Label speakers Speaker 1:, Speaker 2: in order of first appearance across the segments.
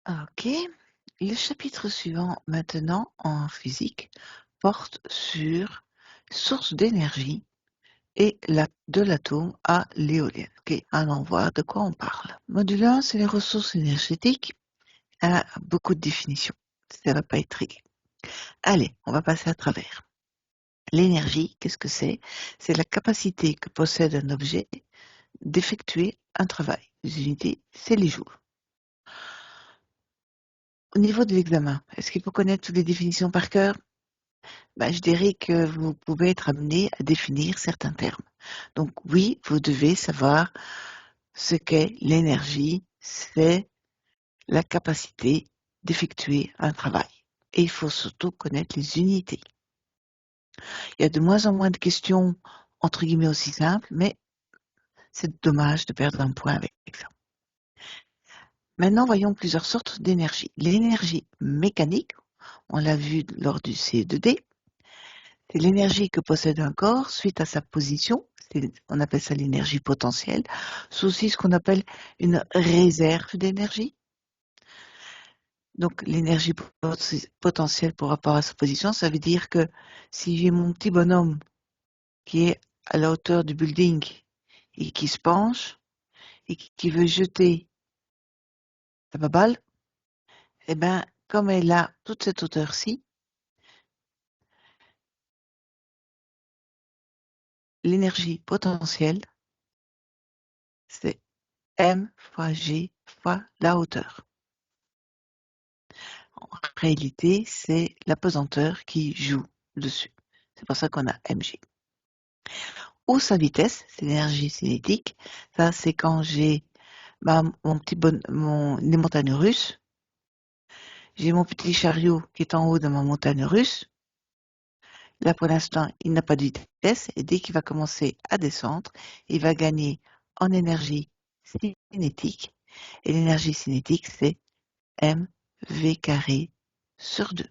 Speaker 1: OK. Le chapitre suivant maintenant en physique porte sur source d'énergie et de l'atome à l'éolienne. OK, allons voir de quoi on parle. Module 1, c'est les ressources énergétiques. Elle a beaucoup de définitions. Ça va pas être réglé. Allez, on va passer à travers. L'énergie, qu'est-ce que c'est? C'est la capacité que possède un objet d'effectuer un travail. Les unités, c'est les joules. Au niveau de l'examen, est-ce qu'il faut connaître toutes les définitions par cœur? Je dirais que vous pouvez être amené à définir certains termes. Donc oui, vous devez savoir ce qu'est l'énergie, c'est la capacité d'effectuer un travail. Et il faut surtout connaître les unités. Il y a de moins en moins de questions, entre guillemets, aussi simples, mais c'est dommage de perdre un point avec ça. Maintenant, voyons plusieurs sortes d'énergie. L'énergie mécanique, on l'a vu lors du CE2D, c'est l'énergie que possède un corps suite à sa position, on appelle ça l'énergie potentielle. C'est aussi ce qu'on appelle une réserve d'énergie. Donc l'énergie potentielle par rapport à sa position, ça veut dire que si j'ai mon petit bonhomme qui est à la hauteur du building et qui se penche et qui veut jeter sa balle, eh ben, comme elle a toute cette hauteur-ci, l'énergie potentielle, c'est m fois g fois la hauteur. En réalité, c'est la pesanteur qui joue dessus. C'est pour ça qu'on a mg. Ou sa vitesse, c'est l'énergie cinétique. Ça, c'est quand j'ai les montagnes russes. J'ai mon petit chariot qui est en haut de ma montagne russe. Là, pour l'instant, il n'a pas de vitesse et dès qu'il va commencer à descendre, il va gagner en énergie cinétique. Et l'énergie cinétique, c'est mv carré sur 2.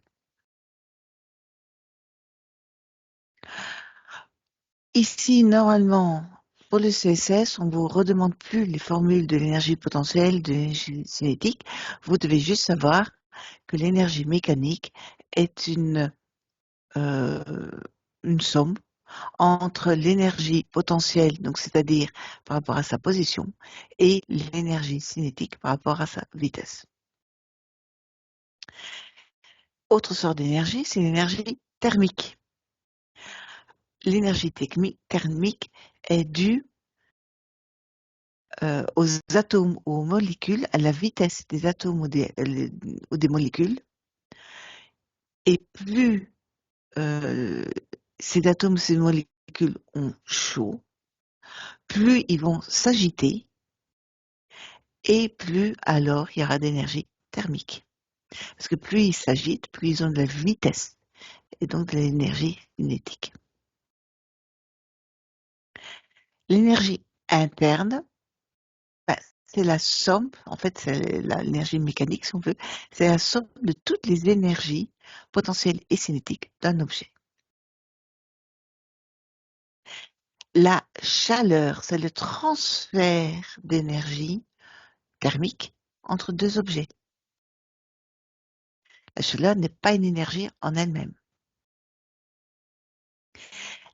Speaker 1: Ici, normalement, pour le CSS, on ne vous redemande plus les formules de l'énergie potentielle, de l'énergie cinétique. Vous devez juste savoir que l'énergie mécanique est euh, une somme entre l'énergie potentielle, donc c'est-à-dire par rapport à sa position, et l'énergie cinétique par rapport à sa vitesse. Autre sorte d'énergie, c'est l'énergie thermique. L'énergie thermique est due aux atomes ou aux molécules, à la vitesse des atomes ou des molécules, et plus ces atomes, ces molécules ont chaud, plus ils vont s'agiter, et plus alors il y aura d'énergie thermique. Parce que plus ils s'agitent, plus ils ont de la vitesse, et donc de l'énergie cinétique. L'énergie interne, c'est la somme, en fait c'est l'énergie mécanique si on veut, c'est la somme de toutes les énergies potentielles et cinétiques d'un objet. La chaleur, c'est le transfert d'énergie thermique entre deux objets. La chaleur n'est pas une énergie en elle-même.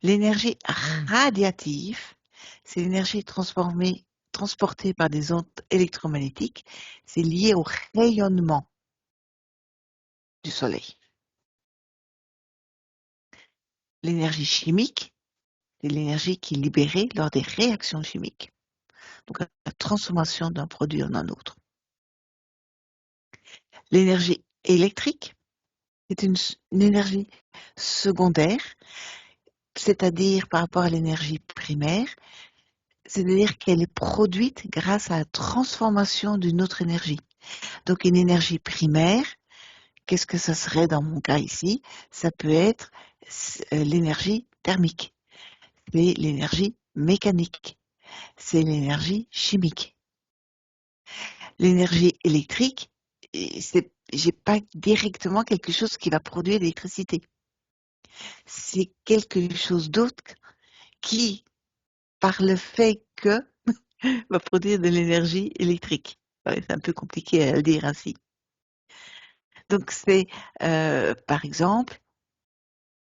Speaker 1: L'énergie radiative, c'est l'énergie transportée par des ondes électromagnétiques. C'est lié au rayonnement du soleil. L'énergie chimique, c'est l'énergie qui est libérée lors des réactions chimiques. Donc la transformation d'un produit en un autre. L'énergie électrique, c'est une énergie secondaire, c'est-à-dire par rapport à l'énergie primaire, c'est-à-dire qu'elle est produite grâce à la transformation d'une autre énergie. Donc une énergie primaire, qu'est-ce que ça serait dans mon cas ici? Ça peut être l'énergie thermique, c'est l'énergie mécanique, c'est l'énergie chimique. L'énergie électrique, j'ai pas directement quelque chose qui va produire l'électricité. C'est quelque chose d'autre qui, par le fait que, va produire de l'énergie électrique. Ouais, c'est un peu compliqué à le dire ainsi. Donc c'est, par exemple,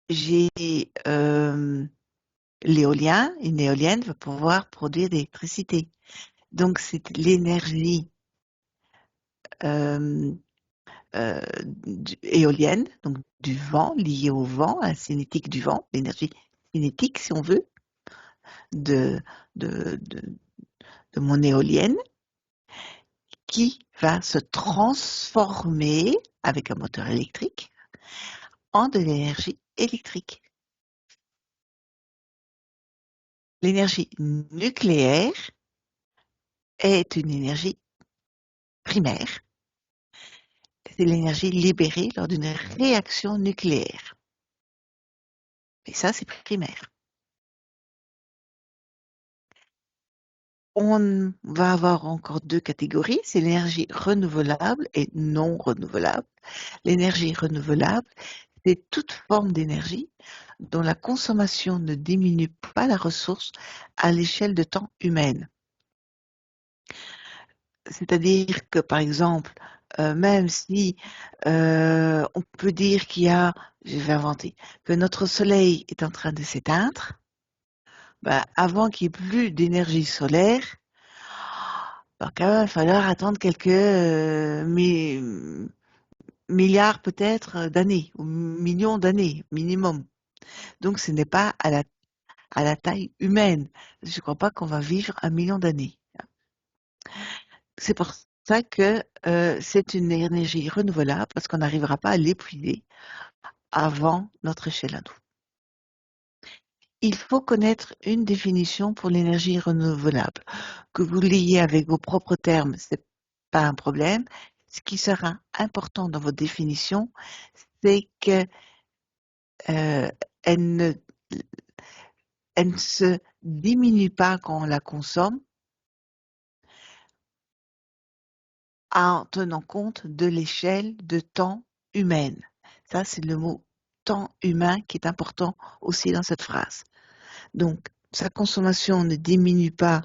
Speaker 1: j'ai l'éolien, une éolienne va pouvoir produire de l'électricité. Donc c'est l'énergie euh, euh, éolienne, donc du vent, liée au vent, à la cinétique du vent, l'énergie cinétique, si on veut, de, de, de, de mon éolienne, qui va se transformer avec un moteur électrique en de l'énergie électrique. L'énergie nucléaire est une énergie primaire. C'est l'énergie libérée lors d'une réaction nucléaire. Et ça, c'est primaire. On va avoir encore deux catégories, c'est l'énergie renouvelable et non renouvelable. L'énergie renouvelable, c'est toute forme d'énergie dont la consommation ne diminue pas la ressource à l'échelle de temps humaine. C'est-à-dire que, par exemple, même si on peut dire qu'il y a, je vais inventer, que notre soleil est en train de s'éteindre, ben, avant qu'il n'y ait plus d'énergie solaire, il va quand même falloir attendre quelques milliards peut-être d'années, ou millions d'années minimum. Donc ce n'est pas à la taille humaine. Je ne crois pas qu'on va vivre 1 million d'années. C'est pour ça que c'est une énergie renouvelable, parce qu'on n'arrivera pas à l'épuiser avant notre échelle à nous. Il faut connaître une définition pour l'énergie renouvelable. Que vous l'ayez avec vos propres termes, c'est pas un problème. Ce qui sera important dans votre définition, c'est que euh, elle ne, elle ne se diminue pas quand on la consomme en tenant compte de l'échelle de temps humaine. Ça, c'est le mot temps humain qui est important aussi dans cette phrase. Donc, sa consommation ne diminue pas.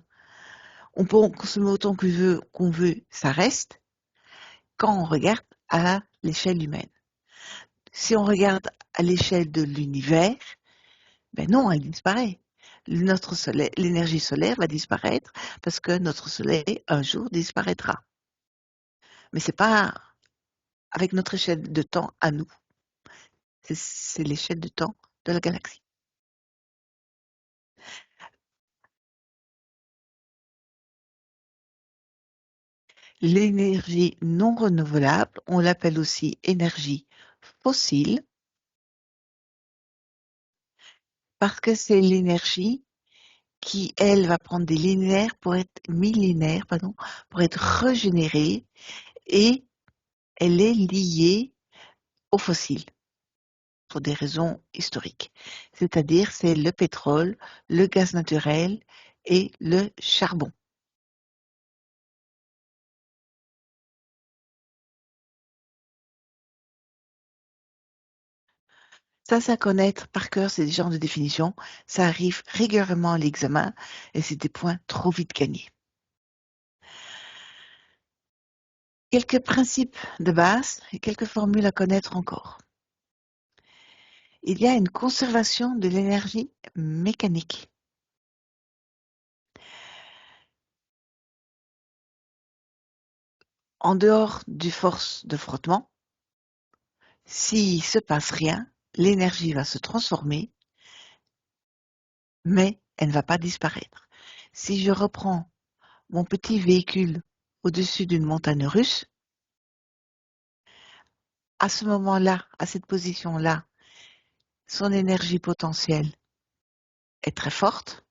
Speaker 1: On peut en consommer autant qu'on veut, ça reste quand on regarde à l'échelle humaine. Si on regarde à l'échelle de l'univers, ben non, elle disparaît. Notre soleil, l'énergie solaire va disparaître parce que notre soleil un jour disparaîtra. Mais c'est pas avec notre échelle de temps à nous. C'est l'échelle de temps de la galaxie. L'énergie non renouvelable, on l'appelle aussi énergie fossile, parce que c'est l'énergie qui, elle, va prendre des millénaires, pardon, pour être régénérée, et elle est liée aux fossiles pour des raisons historiques. C'est-à-dire, c'est le pétrole, le gaz naturel et le charbon. Ça à connaître par cœur, c'est des genres de définitions. Ça arrive régulièrement à l'examen et c'est des points trop vite gagnés. Quelques principes de base et quelques formules à connaître encore. Il y a une conservation de l'énergie mécanique. En dehors du force de frottement, s'il ne se passe rien, l'énergie va se transformer, mais elle ne va pas disparaître. Si je reprends mon petit véhicule au-dessus d'une montagne russe, à ce moment-là, à cette position-là, son énergie potentielle est très forte,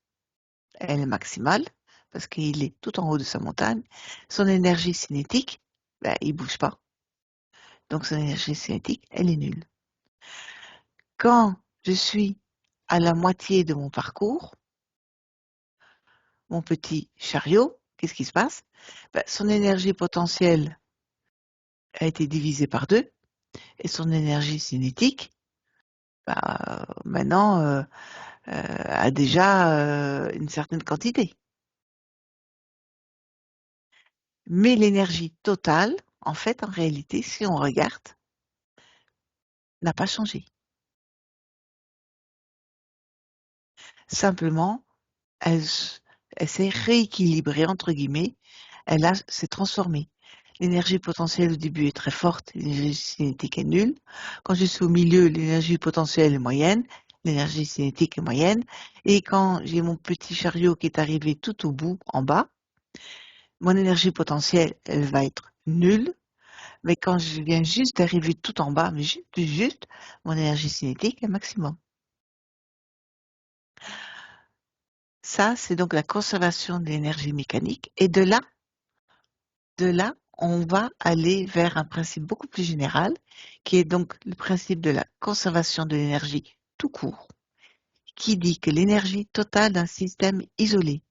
Speaker 1: elle est maximale, parce qu'il est tout en haut de sa montagne. Son énergie cinétique, ben, il ne bouge pas. Donc son énergie cinétique, elle est nulle. Quand je suis à la moitié de mon parcours, mon petit chariot, qu'est-ce qui se passe? Ben, son énergie potentielle a été divisée par 2 et son énergie cinétique, maintenant, a déjà une certaine quantité. Mais l'énergie totale, en fait, en réalité, si on regarde, n'a pas changé. Simplement, elle, elle s'est rééquilibrée, entre guillemets, s'est transformée. L'énergie potentielle au début est très forte, l'énergie cinétique est nulle. Quand je suis au milieu, l'énergie potentielle est moyenne, l'énergie cinétique est moyenne. Et quand j'ai mon petit chariot qui est arrivé tout au bout, en bas, mon énergie potentielle, elle va être nulle. Mais quand je viens juste d'arriver tout en bas, mais juste, mon énergie cinétique est maximum. Ça, c'est donc la conservation de l'énergie mécanique. Et de là, on va aller vers un principe beaucoup plus général, qui est donc le principe de la conservation de l'énergie tout court, qui dit que l'énergie totale d'un système isolé,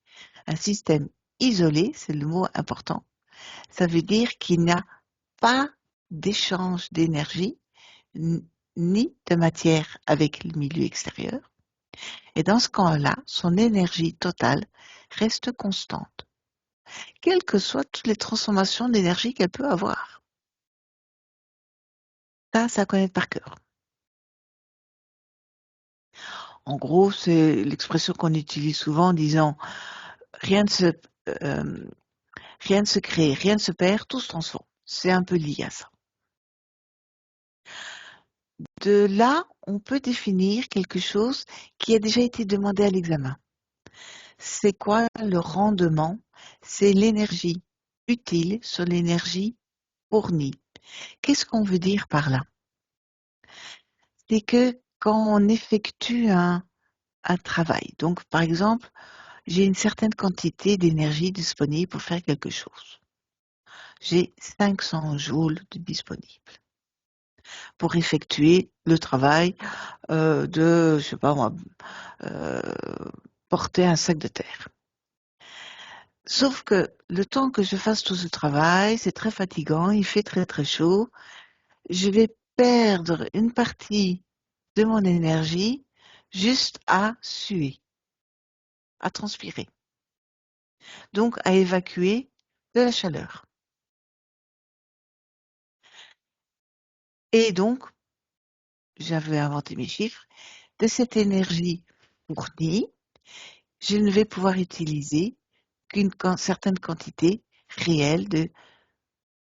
Speaker 1: un système isolé, c'est le mot important, ça veut dire qu'il n'y a pas d'échange d'énergie ni de matière avec le milieu extérieur. Et dans ce cas-là, son énergie totale reste constante, quelles que soient toutes les transformations d'énergie qu'elle peut avoir. Ça à connaître par cœur. En gros, c'est l'expression qu'on utilise souvent en disant rien ne se, euh, rien ne se crée, rien ne se perd, tout se transforme. C'est un peu lié à ça. De là, on peut définir quelque chose qui a déjà été demandé à l'examen. C'est quoi le rendement? C'est l'énergie utile sur l'énergie fournie. Qu'est-ce qu'on veut dire par là? C'est que quand on effectue un travail, donc par exemple, j'ai une certaine quantité d'énergie disponible pour faire quelque chose. J'ai 500 joules de disponible pour effectuer le travail de, je sais pas moi, euh, porter un sac de terre. Sauf que le temps que je fasse tout ce travail, c'est très fatigant, il fait très très chaud. Je vais perdre une partie de mon énergie juste à suer, à transpirer, donc à évacuer de la chaleur. Et donc, j'avais inventé mes chiffres, de cette énergie fournie, je ne vais pouvoir utiliser qu'une certaine quantité réelle de,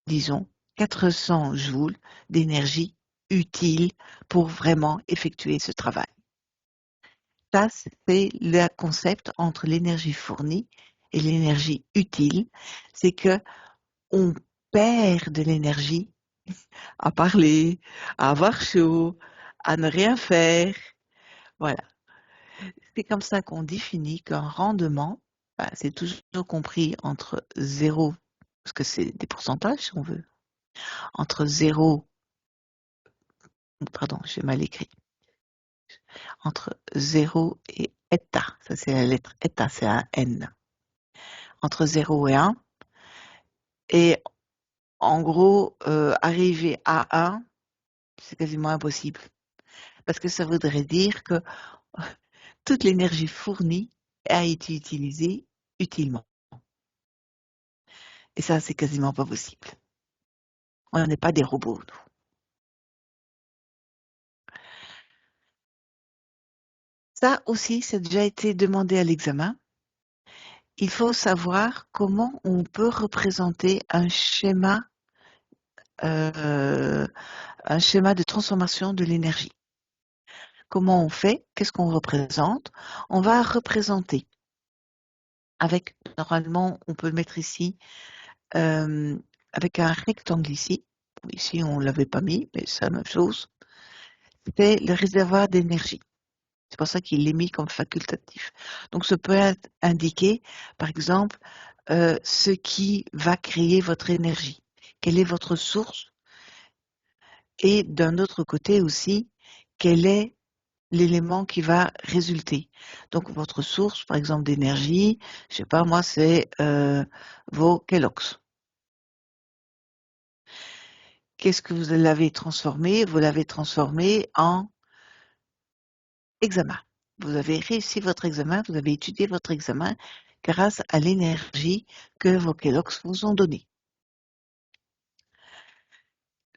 Speaker 1: disons, 400 joules d'énergie utile pour vraiment effectuer ce travail. Ça, c'est le concept entre l'énergie fournie et l'énergie utile. C'est que on perd de l'énergie à parler, à avoir chaud, à ne rien faire. Voilà. C'est comme ça qu'on définit qu'un rendement, c'est toujours compris entre 0, parce que c'est des pourcentages si on veut, entre 0, pardon, j'ai mal écrit, entre 0 et eta, ça c'est la lettre eta, c'est un N, entre 0 et 1, et en gros, arriver à 1, c'est quasiment impossible, parce que ça voudrait dire que toute l'énergie fournie a été utilisée utilement. Et ça, c'est quasiment pas possible. On n'est pas des robots, nous. Ça aussi, ça a déjà été demandé à l'examen. Il faut savoir comment on peut représenter euh, un schéma de transformation de l'énergie. Comment on fait? Qu'est-ce qu'on représente? On va représenter avec, normalement, on peut le mettre ici, euh, avec un rectangle ici. Ici, on ne l'avait pas mis, mais c'est la même chose. C'est le réservoir d'énergie. C'est pour ça qu'il est mis comme facultatif. Donc, ça peut indiquer, par exemple, ce qui va créer votre énergie. Quelle est votre source? Et d'un autre côté aussi, quel est l'élément qui va résulter? Donc, votre source, par exemple, d'énergie, je sais pas, moi, c'est vos Kellogg's. Qu'est-ce que vous l'avez transformé? Vous l'avez transformé en examen. Vous avez réussi votre examen, vous avez étudié votre examen grâce à l'énergie que vos Kellogg's vous ont donnée.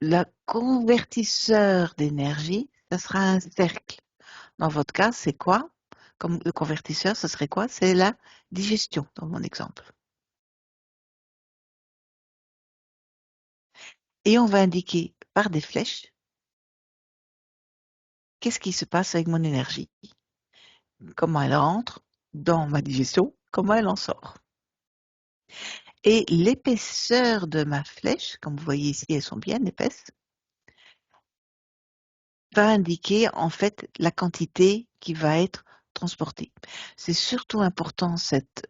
Speaker 1: Le convertisseur d'énergie, ça sera un cercle. Dans votre cas, c'est quoi? Comme le convertisseur, ce serait quoi? C'est la digestion, dans mon exemple. Et on va indiquer par des flèches qu'est-ce qui se passe avec mon énergie, comment elle entre dans ma digestion, comment elle en sort. Et l'épaisseur de ma flèche, comme vous voyez ici, elles sont bien épaisses, va indiquer en fait la quantité qui va être transportée. C'est surtout important cette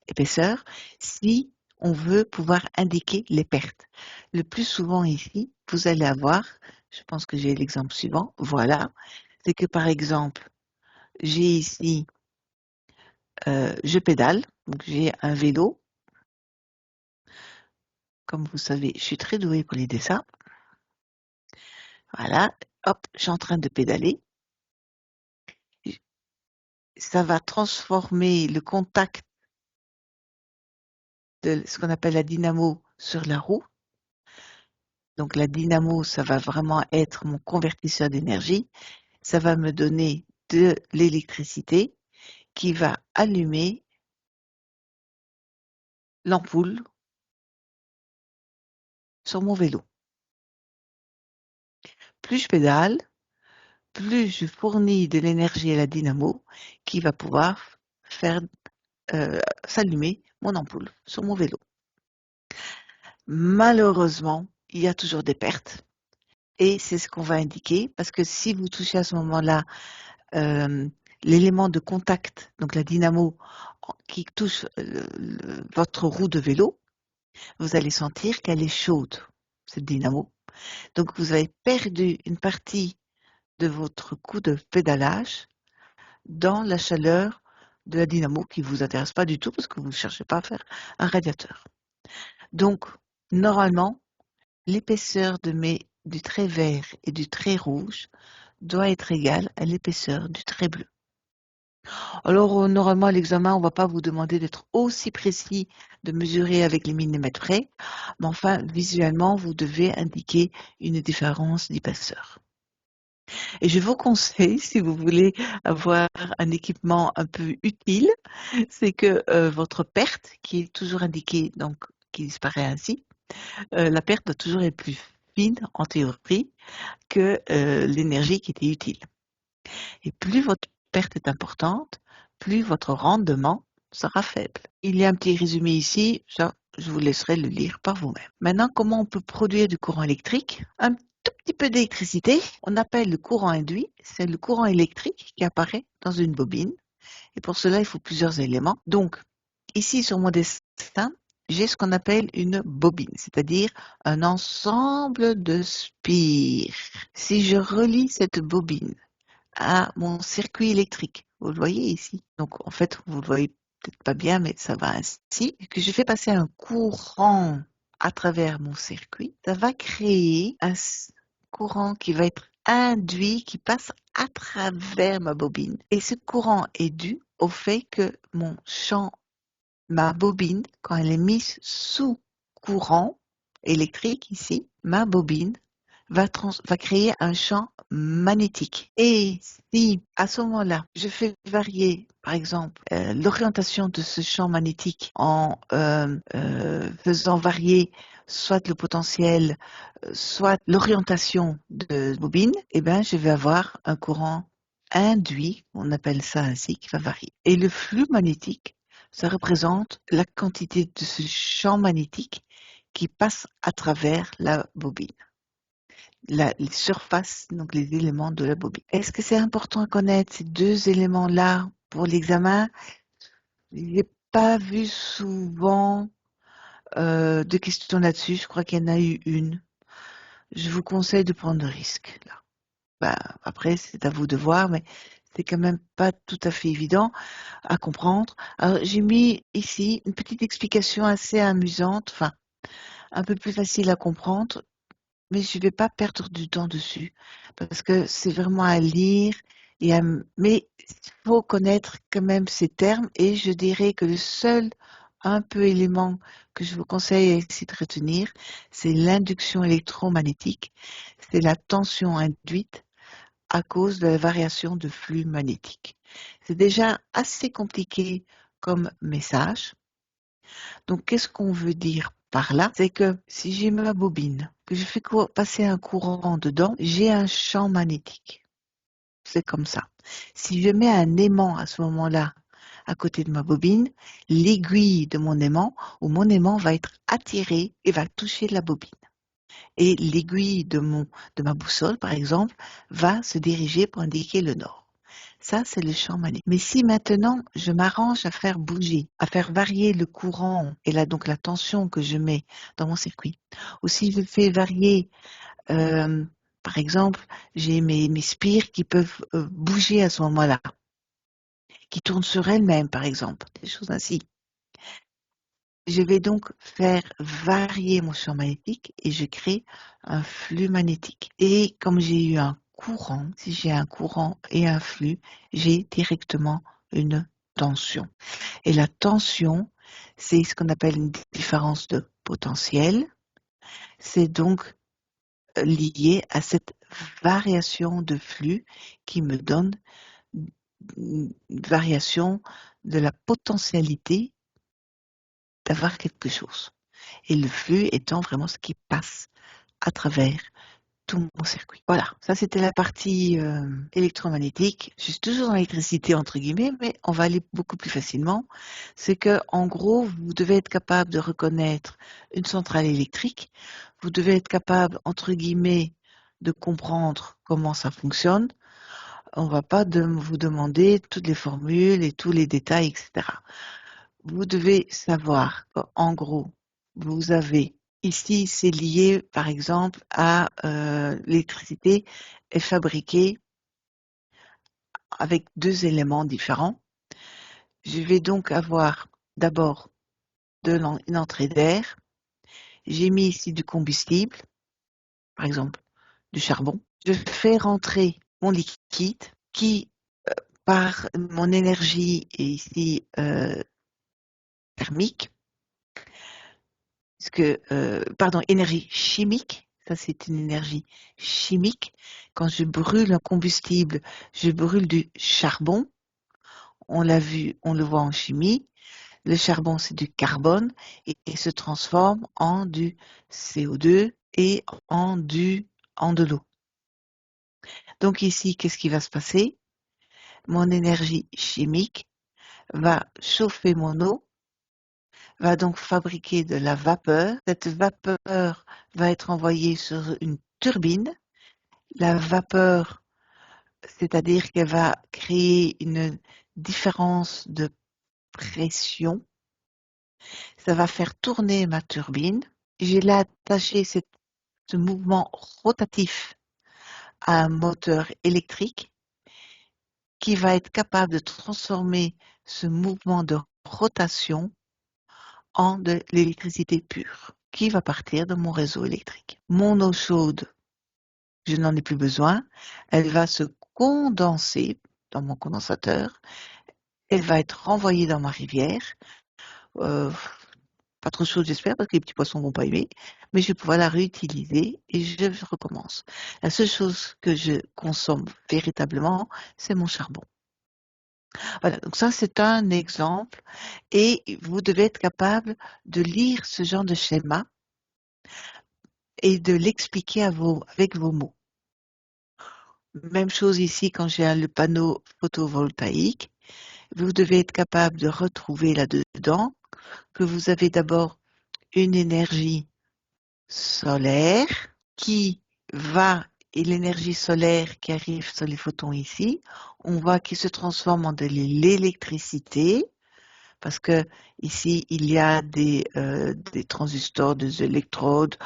Speaker 1: épaisseur si on veut pouvoir indiquer les pertes. Le plus souvent ici, vous allez avoir, je pense que j'ai l'exemple suivant, voilà, c'est que par exemple, j'ai ici, je pédale, donc j'ai un vélo, comme vous savez, je suis très douée pour les dessins, voilà, hop, je suis en train de pédaler, ça va transformer le contact de ce qu'on appelle la dynamo sur la roue. Donc la dynamo, ça va vraiment être mon convertisseur d'énergie. Ça va me donner de l'électricité qui va allumer l'ampoule sur mon vélo. Plus je pédale, plus je fournis de l'énergie à la dynamo qui va pouvoir faire s'allumer mon ampoule sur mon vélo. Malheureusement, il y a toujours des pertes et c'est ce qu'on va indiquer parce que si vous touchez à ce moment-là l'élément de contact, donc la dynamo qui touche votre roue de vélo, vous allez sentir qu'elle est chaude, cette dynamo. Donc vous avez perdu une partie de votre coup de pédalage dans la chaleur de la dynamo qui ne vous intéresse pas du tout parce que vous ne cherchez pas à faire un radiateur. Donc, normalement, l'épaisseur du trait vert et du trait rouge doit être égale à l'épaisseur du trait bleu. Alors, normalement, à l'examen, on ne va pas vous demander d'être aussi précis, de mesurer avec les millimètres près, mais enfin, visuellement, vous devez indiquer une différence d'épaisseur. Et je vous conseille, si vous voulez avoir un équipement un peu utile, c'est que votre perte, qui est toujours indiquée, donc qui disparaît ainsi, la perte doit toujours être plus fine, en théorie, que l'énergie qui était utile. Et plus votre perte est importante, plus votre rendement sera faible. Il y a un petit résumé ici, ça, je vous laisserai le lire par vous-même. Maintenant, comment on peut produire du courant électrique? Un tout petit peu d'électricité, on appelle le courant induit, c'est le courant électrique qui apparaît dans une bobine. Et pour cela, il faut plusieurs éléments. Donc, ici sur mon dessin, j'ai ce qu'on appelle une bobine, c'est-à-dire un ensemble de spires. Si je relie cette bobine à mon circuit électrique. Vous le voyez ici. Donc, en fait, vous le voyez peut-être pas bien, mais ça va ainsi. Que je fais passer un courant à travers mon circuit, ça va créer un courant qui va être induit, qui passe à travers ma bobine. Et ce courant est dû au fait que ma bobine, quand elle est mise sous courant électrique ici, ma bobine va créer un champ magnétique. Et si à ce moment-là, je fais varier, par exemple, l'orientation de ce champ magnétique en faisant varier soit le potentiel, soit l'orientation de bobine, eh ben, je vais avoir un courant induit, on appelle ça ainsi, qui va varier. Et le flux magnétique, ça représente la quantité de ce champ magnétique qui passe à travers la bobine. Les surfaces, donc les éléments de la bobine. Est-ce que c'est important à connaître ces deux éléments-là pour l'examen? Je n'ai pas vu souvent de questions là-dessus. Je crois qu'il y en a eu une. Je vous conseille de prendre le risque, là. Bah, après, c'est à vous de voir, mais c'est quand même pas tout à fait évident à comprendre. Alors, j'ai mis ici une petite explication assez amusante, enfin, un peu plus facile à comprendre. Mais je ne vais pas perdre du temps dessus parce que c'est vraiment à lire mais il faut connaître quand même ces termes et je dirais que le seul un peu élément que je vous conseille ici de retenir, c'est l'induction électromagnétique. C'est la tension induite à cause de la variation de flux magnétique. C'est déjà assez compliqué comme message. Donc, qu'est-ce qu'on veut dire par là? C'est que si j'ai ma bobine, que je fais passer un courant dedans, j'ai un champ magnétique. C'est comme ça. Si je mets un aimant à ce moment-là à côté de ma bobine, l'aiguille de mon aimant ou mon aimant va être attiré et va toucher la bobine. Et l'aiguille de ma boussole, par exemple, va se diriger pour indiquer le nord. Ça, c'est le champ magnétique. Mais si maintenant, je m'arrange à faire bouger, à faire varier le courant et là, donc la tension que je mets dans mon circuit, ou si je fais varier, euh, par exemple, j'ai mes spires qui peuvent bouger à ce moment-là, qui tournent sur elles-mêmes, par exemple, des choses ainsi. Je vais donc faire varier mon champ magnétique et je crée un flux magnétique. Et comme j'ai eu un courant, si j'ai un courant et un flux, j'ai directement une tension. Et la tension, c'est ce qu'on appelle une différence de potentiel. C'est donc lié à cette variation de flux qui me donne une variation de la potentialité d'avoir quelque chose. Et le flux étant vraiment ce qui passe à travers tout mon circuit. Voilà, ça c'était la partie électromagnétique. Je suis toujours dans l'électricité entre guillemets, mais on va aller beaucoup plus facilement. C'est que en gros, vous devez être capable de reconnaître une centrale électrique. Vous devez être capable entre guillemets de comprendre comment ça fonctionne. On ne va pas vous demander toutes les formules et tous les détails, etc. Vous devez savoir qu'en gros, vous avez ici, c'est lié par exemple à l'électricité est fabriquée avec deux éléments différents. Je vais donc avoir d'abord une entrée d'air. J'ai mis ici du combustible, par exemple du charbon. Je fais rentrer mon liquide qui, par mon énergie est ici thermique, énergie chimique. Ça, c'est une énergie chimique. Quand je brûle un combustible, je brûle du charbon. On l'a vu, on le voit en chimie. Le charbon, c'est du carbone et se transforme en du CO2 et en de l'eau. Donc ici, qu'est-ce qui va se passer? Mon énergie chimique va chauffer mon eau, va donc fabriquer de la vapeur. Cette vapeur va être envoyée sur une turbine. La vapeur, c'est-à-dire qu'elle va créer une différence de pression. Ça va faire tourner ma turbine. J'ai là attaché ce mouvement rotatif à un moteur électrique qui va être capable de transformer ce mouvement de rotation en de l'électricité pure qui va partir de mon réseau électrique. Mon eau chaude, je n'en ai plus besoin. Elle va se condenser dans mon condensateur. Elle va être renvoyée dans ma rivière. Euh, Pas trop chaude, j'espère, parce que les petits poissons vont pas aimer. Mais je vais pouvoir la réutiliser et je recommence. La seule chose que je consomme véritablement, c'est mon charbon. Voilà, donc ça c'est un exemple et vous devez être capable de lire ce genre de schéma et de l'expliquer avec vos mots. Même chose ici quand j'ai le panneau photovoltaïque, vous devez être capable de retrouver là-dedans que vous avez d'abord une énergie solaire qui va, et l'énergie solaire qui arrive sur les photons ici, on voit qu'il se transforme en de l'électricité. Parce que ici, il y a des transistors, des électrodes,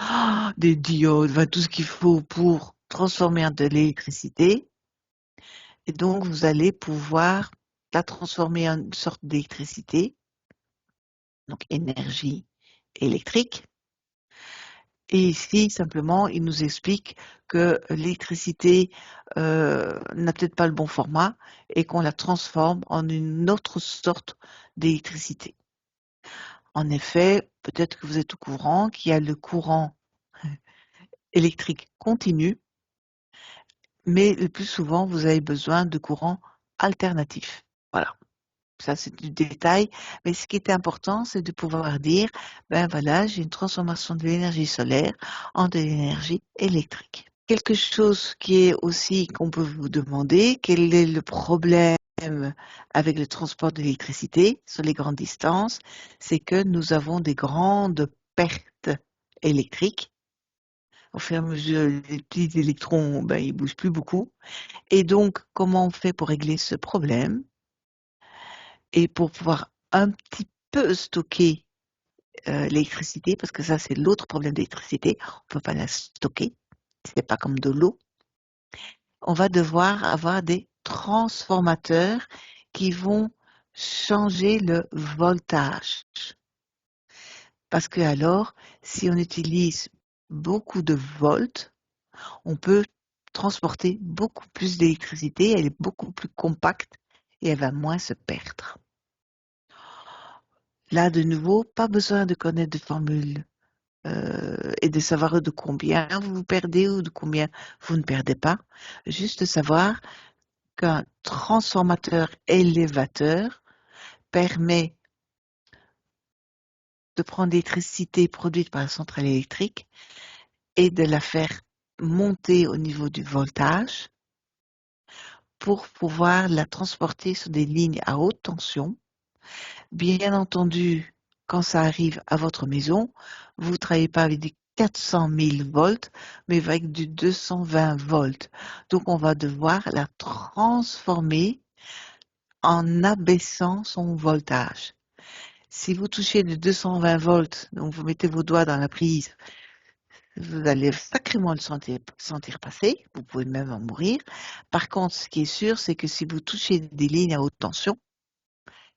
Speaker 1: des diodes, enfin, tout ce qu'il faut pour transformer en de l'électricité. Et donc, vous allez pouvoir la transformer en une sorte d'électricité, donc énergie électrique. Et ici, simplement, il nous explique que l'électricité n'a peut-être pas le bon format et qu'on la transforme en une autre sorte d'électricité. En effet, peut-être que vous êtes au courant qu'il y a le courant électrique continu, mais le plus souvent, vous avez besoin de courant alternatif. Voilà. Ça, c'est du détail, mais ce qui est important, c'est de pouvoir dire, ben voilà, j'ai une transformation de l'énergie solaire en de l'énergie électrique. Quelque chose qui est aussi qu'on peut vous demander, quel est le problème avec le transport d'électricité sur les grandes distances, c'est que nous avons des grandes pertes électriques. Au fur et à mesure, les petits électrons, ben, ils bougent plus beaucoup. Et donc, comment on fait pour régler ce problème? Et pour pouvoir un petit peu stocker l'électricité, parce que ça, c'est l'autre problème d'électricité, on ne peut pas la stocker, c'est pas comme de l'eau. On va devoir avoir des transformateurs qui vont changer le voltage. Parce que alors, si on utilise beaucoup de volts, on peut transporter beaucoup plus d'électricité, elle est beaucoup plus compacte et elle va moins se perdre. Là, de nouveau, pas besoin de connaître de formule et de savoir de combien vous vous perdez ou de combien vous ne perdez pas. Juste savoir qu'un transformateur élévateur permet de prendre l'électricité produite par la centrale électrique et de la faire monter au niveau du voltage pour pouvoir la transporter sur des lignes à haute tension. Bien entendu, quand ça arrive à votre maison, vous ne travaillez pas avec des 400 000 volts, mais avec du 220 volts. Donc, on va devoir la transformer en abaissant son voltage. Si vous touchez de 220 volts, donc vous mettez vos doigts dans la prise, vous allez sacrément le sentir passer, vous pouvez même en mourir. Par contre, ce qui est sûr, c'est que si vous touchez des lignes à haute tension,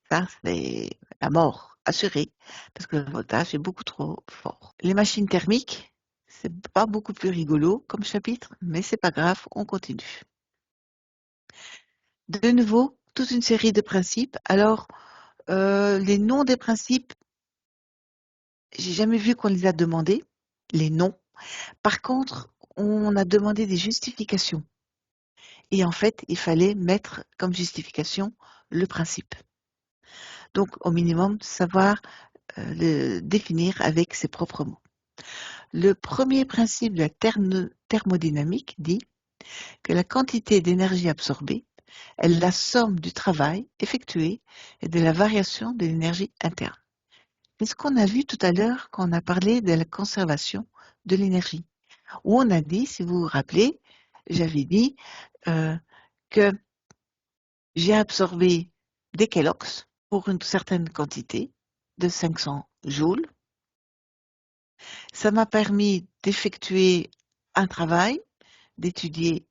Speaker 1: ça, c'est la mort assurée, parce que le voltage est beaucoup trop fort. Les machines thermiques, c'est pas beaucoup plus rigolo comme chapitre, mais c'est pas grave, on continue. De nouveau, toute une série de principes. Alors, les noms des principes, j'ai jamais vu qu'on les a demandés, les noms. Par contre, on a demandé des justifications. Et en fait, il fallait mettre comme justification le principe. Donc, au minimum, savoir le définir avec ses propres mots. Le premier principe de la thermodynamique dit que la quantité d'énergie absorbée est la somme du travail effectué et de la variation de l'énergie interne. C'est ce qu'on a vu tout à l'heure quand on a parlé de la conservation de l'énergie, où on a dit, si vous vous rappelez, j'avais dit que j'ai absorbé des Kellogg's pour une certaine quantité de 500 joules. Ça m'a permis d'effectuer un travail, d'étudier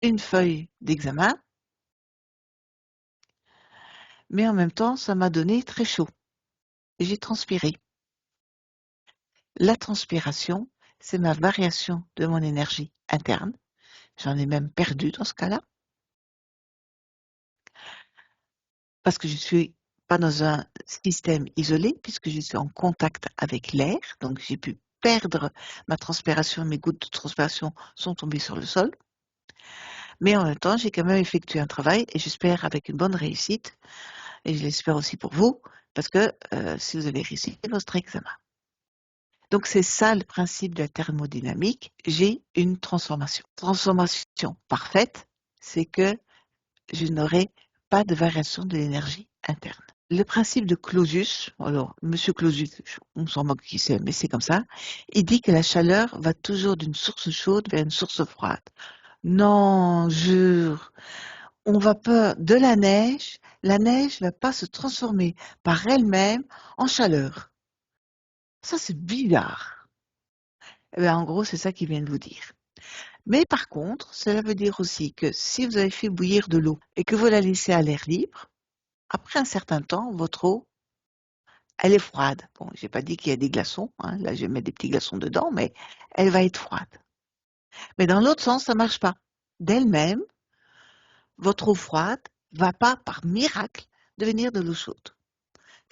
Speaker 1: une feuille d'examen, mais en même temps, ça m'a donné très chaud. J'ai transpiré. La transpiration, c'est ma variation de mon énergie interne. J'en ai même perdu dans ce cas-là, parce que je suis pas dans un système isolé, puisque je suis en contact avec l'air, donc j'ai pu perdre ma transpiration, mes gouttes de transpiration sont tombées sur le sol. Mais en même temps, j'ai quand même effectué un travail et j'espère avec une bonne réussite, et je l'espère aussi pour vous, parce que si vous avez réussi votre examen. Donc c'est ça le principe de la thermodynamique, j'ai une transformation. Transformation parfaite, c'est que je n'aurai pas de variation de l'énergie interne. Le principe de Clausius, alors Monsieur Clausius, on s'en moque qui c'est, mais c'est comme ça, il dit que la chaleur va toujours d'une source chaude vers une source froide. Non, jure, on va pas de la neige va pas se transformer par elle-même en chaleur. Ça, c'est bizarre. Eh bien, en gros, c'est ça qu'il vient de vous dire. Mais par contre, cela veut dire aussi que si vous avez fait bouillir de l'eau et que vous la laissez à l'air libre, après un certain temps, votre eau, elle est froide. Bon, j'ai pas dit qu'il y a des glaçons, hein, là je vais mettre des petits glaçons dedans, mais elle va être froide. Mais dans l'autre sens, ça marche pas. D'elle-même, votre eau froide va pas, par miracle, devenir de l'eau chaude.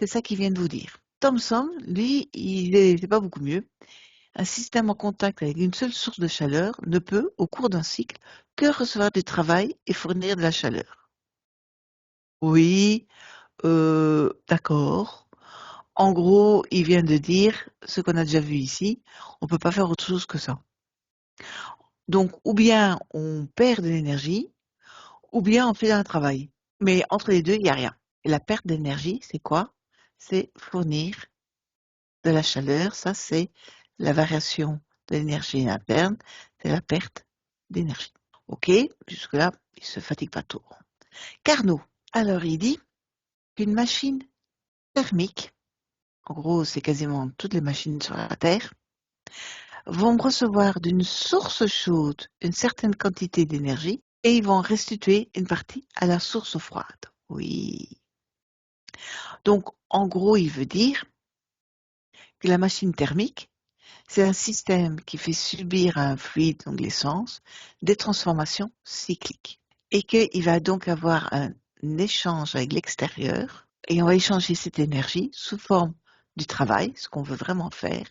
Speaker 1: C'est ça qu'il vient de vous dire. Thomson, lui, c'est pas beaucoup mieux. Un système en contact avec une seule source de chaleur ne peut, au cours d'un cycle, que recevoir du travail et fournir de la chaleur. Oui, d'accord. En gros, il vient de dire ce qu'on a déjà vu ici, on ne peut pas faire autre chose que ça. Donc, ou bien on perd de l'énergie, ou bien on fait un travail. Mais entre les deux, il n'y a rien. Et la perte d'énergie, c'est quoi? C'est fournir de la chaleur. Ça, c'est la variation de l'énergie interne, c'est la perte d'énergie. OK, jusque-là, il ne se fatigue pas trop. Carnot, alors il dit qu'une machine thermique, en gros, c'est quasiment toutes les machines sur la Terre, vont recevoir d'une source chaude une certaine quantité d'énergie et ils vont restituer une partie à la source froide. Oui. Donc, en gros, il veut dire que la machine thermique, c'est un système qui fait subir à un fluide, donc l'essence, des transformations cycliques. Et qu'il va donc avoir un échange avec l'extérieur et on va échanger cette énergie sous forme du travail, ce qu'on veut vraiment faire,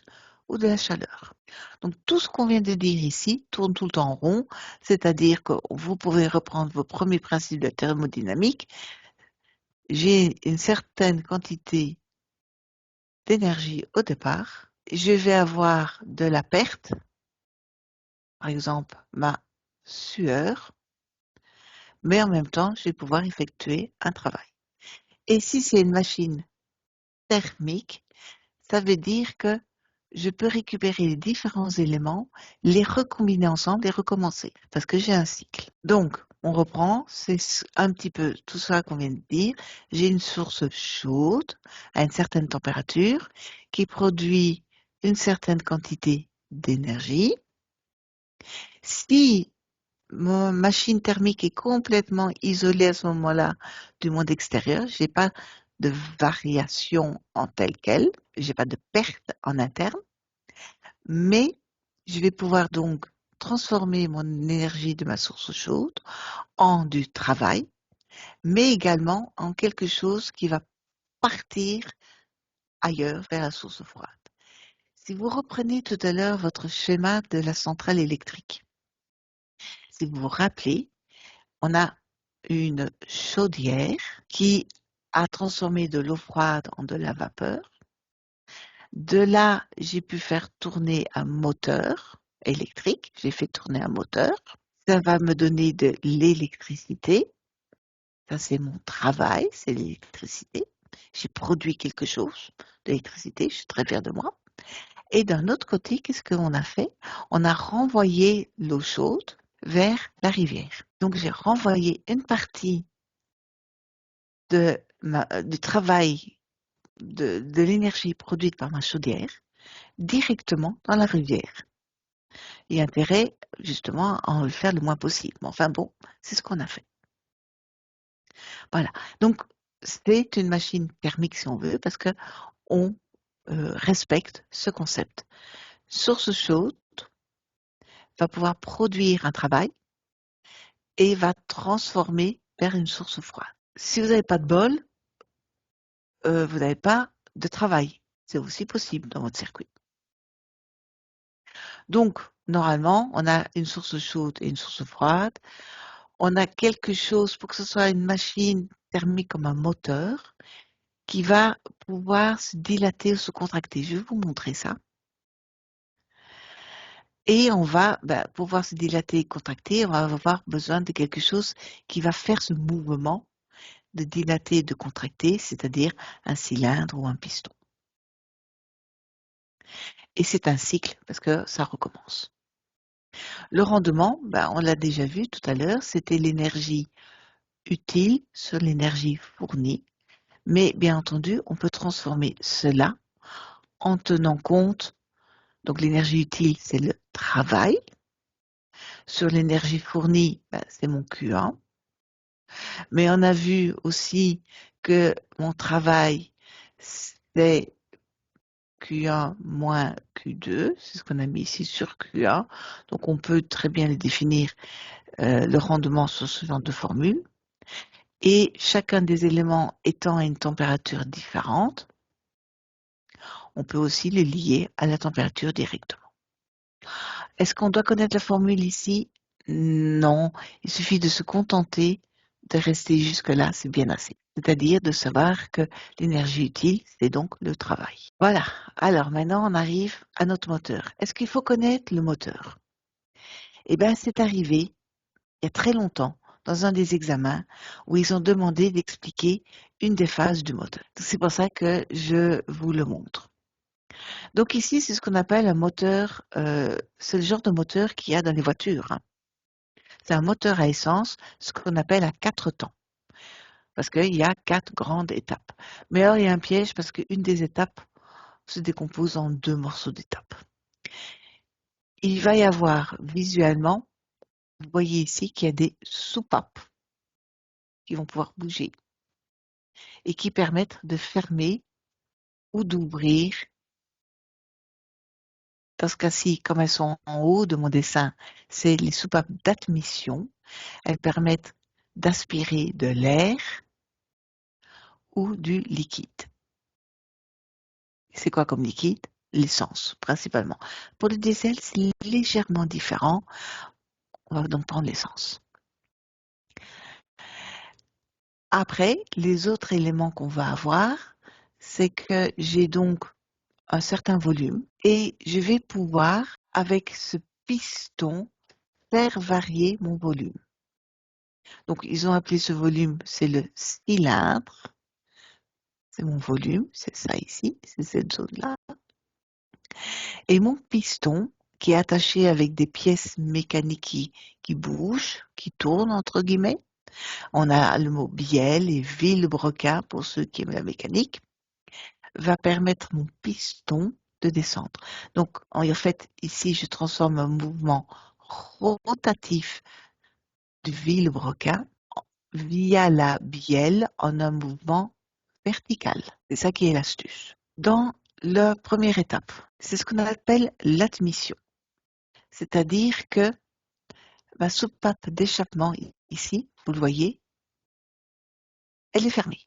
Speaker 1: ou de la chaleur. Donc tout ce qu'on vient de dire ici tourne tout le temps en rond, c'est-à-dire que vous pouvez reprendre vos premiers principes de thermodynamique. J'ai une certaine quantité d'énergie au départ, je vais avoir de la perte, par exemple ma sueur, mais en même temps, je vais pouvoir effectuer un travail. Et si c'est une machine thermique, ça veut dire que je peux récupérer les différents éléments, les recombiner ensemble et recommencer, parce que j'ai un cycle. Donc, on reprend, c'est un petit peu tout ça qu'on vient de dire. J'ai une source chaude à une certaine température qui produit une certaine quantité d'énergie. Si ma machine thermique est complètement isolée à ce moment-là du monde extérieur, j'ai pas de variation en telle quelle, j'ai pas de perte en interne, mais je vais pouvoir donc transformer mon énergie de ma source chaude en du travail, mais également en quelque chose qui va partir ailleurs vers la source froide. Si vous reprenez tout à l'heure votre schéma de la centrale électrique, si vous vous rappelez, on a une chaudière qui a transformé de l'eau froide en de la vapeur. De là, j'ai pu faire tourner un moteur électrique. J'ai fait tourner un moteur. Ça va me donner de l'électricité. Ça, c'est mon travail, c'est l'électricité. J'ai produit quelque chose d'électricité. Je suis très fière de moi. Et d'un autre côté, qu'est-ce qu'on a fait? On a renvoyé l'eau chaude vers la rivière. Donc, j'ai renvoyé une partie du travail, de l'énergie produite par ma chaudière directement dans la rivière. Et intérêt, justement, à en le faire le moins possible. Mais enfin bon, c'est ce qu'on a fait. Voilà. Donc, c'est une machine thermique, si on veut, parce que on respecte ce concept. Source chaude va pouvoir produire un travail et va transformer vers une source froide. Si vous n'avez pas de bol, vous n'avez pas de travail. C'est aussi possible dans votre circuit. Donc, normalement, on a une source chaude et une source froide. On a quelque chose pour que ce soit une machine thermique comme un moteur qui va pouvoir se dilater ou se contracter. Je vais vous montrer ça. Et on va pouvoir se dilater et contracter. On va avoir besoin de quelque chose qui va faire ce mouvement de dilater et de contracter, c'est-à-dire un cylindre ou un piston. Et c'est un cycle parce que ça recommence. Le rendement, on l'a déjà vu tout à l'heure, c'était l'énergie utile sur l'énergie fournie. Mais bien entendu, on peut transformer cela en tenant compte, donc l'énergie utile, c'est le travail. Sur l'énergie fournie, c'est mon Q1. Mais on a vu aussi que mon travail, c'est Q1 moins Q2, c'est ce qu'on a mis ici sur Q1. Donc on peut très bien les définir, le rendement sur ce genre de formule. Et chacun des éléments étant à une température différente, On peut aussi le lier à la température directement. Est-ce qu'on doit connaître la formule ici? Non, il suffit de se contenter de rester jusque-là, c'est bien assez. C'est-à-dire de savoir que l'énergie utile, c'est donc le travail. Voilà, alors maintenant on arrive à notre moteur. Est-ce qu'il faut connaître le moteur? Eh bien, c'est arrivé il y a très longtemps, dans un des examens, où ils ont demandé d'expliquer une des phases du moteur. C'est pour ça que je vous le montre. Donc ici, c'est ce qu'on appelle un moteur, c'est le genre de moteur qu'il y a dans les voitures, hein. C'est un moteur à essence, ce qu'on appelle à 4 temps, parce qu'il y a 4 grandes étapes. Mais alors, il y a un piège parce qu'une des étapes se décompose en 2 morceaux d'étapes. Il va y avoir visuellement, vous voyez ici qu'il y a des soupapes qui vont pouvoir bouger et qui permettent de fermer ou d'ouvrir. Dans ce cas-ci, comme elles sont en haut de mon dessin, c'est les soupapes d'admission. Elles permettent d'aspirer de l'air ou du liquide. C'est quoi comme liquide? L'essence, principalement. Pour le diesel, c'est légèrement différent. On va donc prendre l'essence. Après, les autres éléments qu'on va avoir, c'est que j'ai donc un certain volume et je vais pouvoir, avec ce piston, faire varier mon volume. Donc, ils ont appelé ce volume, c'est le cylindre. C'est mon volume, c'est ça ici, c'est cette zone-là. Et mon piston, qui est attaché avec des pièces mécaniques qui bougent, qui tournent, entre guillemets. On a le mot bielle et vilebrequin pour ceux qui aiment la mécanique, va permettre mon piston de descendre. Donc, en fait, ici, je transforme un mouvement rotatif du vilebrequin via la bielle en un mouvement vertical. C'est ça qui est l'astuce. Dans la première étape, c'est ce qu'on appelle l'admission. C'est-à-dire que ma soupape d'échappement ici, vous le voyez, elle est fermée.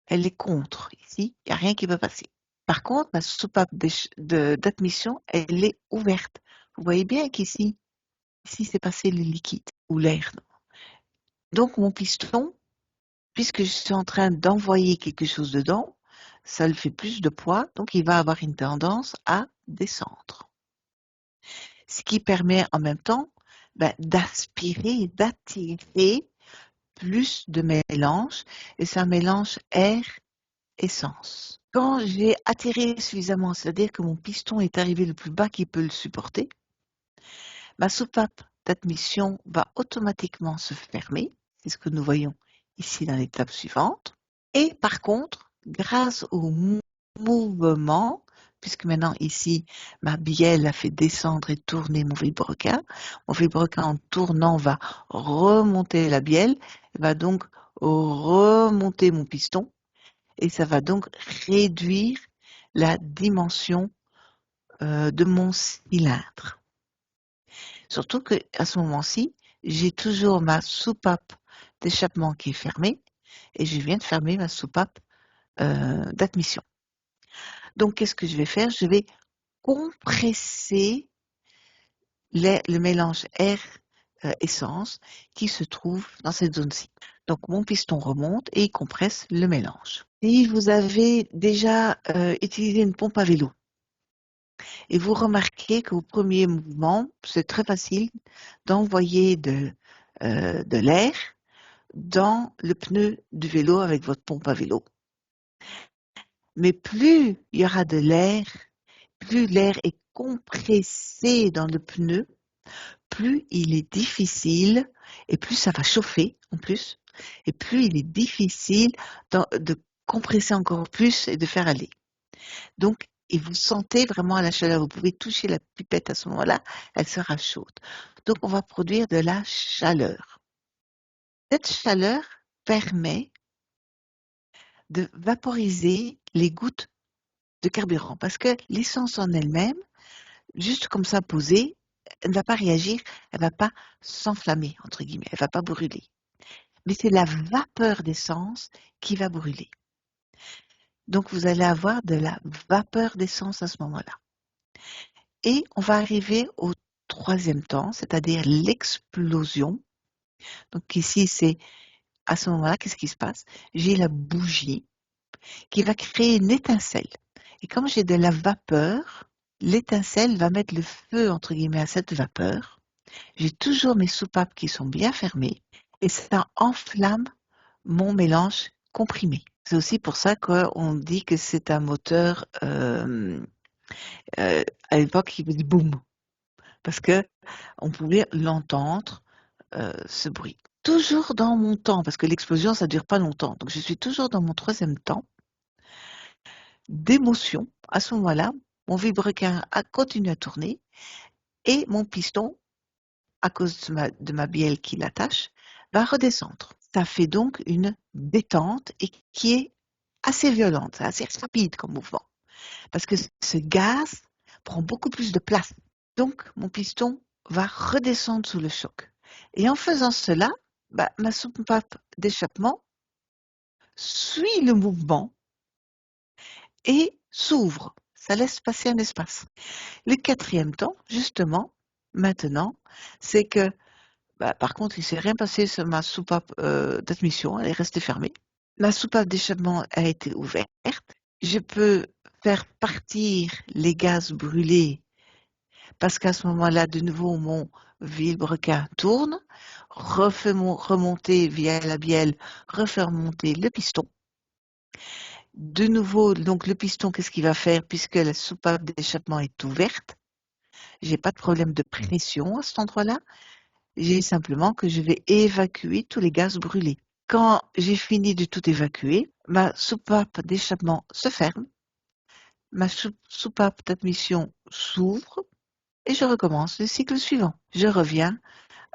Speaker 1: Elle est contre ici, il n'y a rien qui peut passer. Par contre, ma soupape d'admission, elle est ouverte. Vous voyez bien qu'ici, ici c'est passé le liquide ou l'air. Donc mon piston, puisque je suis en train d'envoyer quelque chose dedans, ça le fait plus de poids, donc il va avoir une tendance à descendre. Ce qui permet en même temps d'aspirer, d'attirer plus de mélange, et c'est un mélange air-essence. Quand j'ai attiré suffisamment, c'est-à-dire que mon piston est arrivé le plus bas qu'il peut le supporter, ma soupape d'admission va automatiquement se fermer. C'est ce que nous voyons ici dans l'étape suivante. Et par contre, grâce au mouvement, puisque maintenant ici, ma bielle a fait descendre et tourner mon vilebrequin en tournant va remonter la bielle, va donc remonter mon piston, et ça va donc réduire la dimension de mon cylindre. Surtout qu'à ce moment-ci, j'ai toujours ma soupape d'échappement qui est fermée, et je viens de fermer ma soupape d'admission. Donc, qu'est-ce que je vais faire? Je vais compresser le mélange air-essence qui se trouve dans cette zone-ci. Donc, mon piston remonte et il compresse le mélange. Si vous avez déjà utilisé une pompe à vélo et vous remarquez qu'au premier mouvement, c'est très facile d'envoyer de l'air dans le pneu du vélo avec votre pompe à vélo. Mais plus il y aura de l'air, plus l'air est compressé dans le pneu, plus il est difficile, et plus ça va chauffer en plus, et plus il est difficile de compresser encore plus et de faire aller. Donc, et vous sentez vraiment la chaleur, vous pouvez toucher la pipette à ce moment-là, elle sera chaude. Donc, on va produire de la chaleur. Cette chaleur permet de vaporiser les gouttes de carburant, parce que l'essence en elle-même, juste comme ça posée, elle ne va pas réagir, elle ne va pas s'enflammer, entre guillemets, elle ne va pas brûler. Mais c'est la vapeur d'essence qui va brûler. Donc, vous allez avoir de la vapeur d'essence à ce moment-là. Et on va arriver au troisième temps, c'est-à-dire l'explosion. Donc ici, c'est à ce moment-là, qu'est-ce qui se passe? J'ai la bougie qui va créer une étincelle. Et comme j'ai de la vapeur, l'étincelle va mettre le feu, entre guillemets, à cette vapeur. J'ai toujours mes soupapes qui sont bien fermées et ça enflamme mon mélange comprimé. C'est aussi pour ça qu'on dit que c'est un moteur, à l'époque, il dit boum, parce que on pouvait l'entendre, ce bruit. Toujours dans mon temps, parce que l'explosion, ça dure pas longtemps. Donc, je suis toujours dans mon troisième temps d'émotion. À ce moment-là, mon vilebrequin continue à tourner et mon piston, à cause de ma bielle qui l'attache, va redescendre. Ça fait donc une détente et qui est assez violente, assez rapide comme mouvement, parce que ce gaz prend beaucoup plus de place. Donc, mon piston va redescendre sous le choc. Et en faisant cela, ma soupape d'échappement suit le mouvement et s'ouvre. Ça laisse passer un espace. Le quatrième temps, justement, maintenant, c'est que, par contre, il ne s'est rien passé sur ma soupape d'admission, elle est restée fermée. Ma soupape d'échappement a été ouverte. Je peux faire partir les gaz brûlés parce qu'à ce moment-là, de nouveau, mon vilebrequin tourne, refait remonter via la bielle, refait remonter le piston. De nouveau, donc le piston, qu'est-ce qu'il va faire puisque la soupape d'échappement est ouverte? J'ai pas de problème de pression à cet endroit-là. J'ai simplement que je vais évacuer tous les gaz brûlés. Quand j'ai fini de tout évacuer, ma soupape d'échappement se ferme, ma soupape d'admission s'ouvre et je recommence le cycle suivant. Je reviens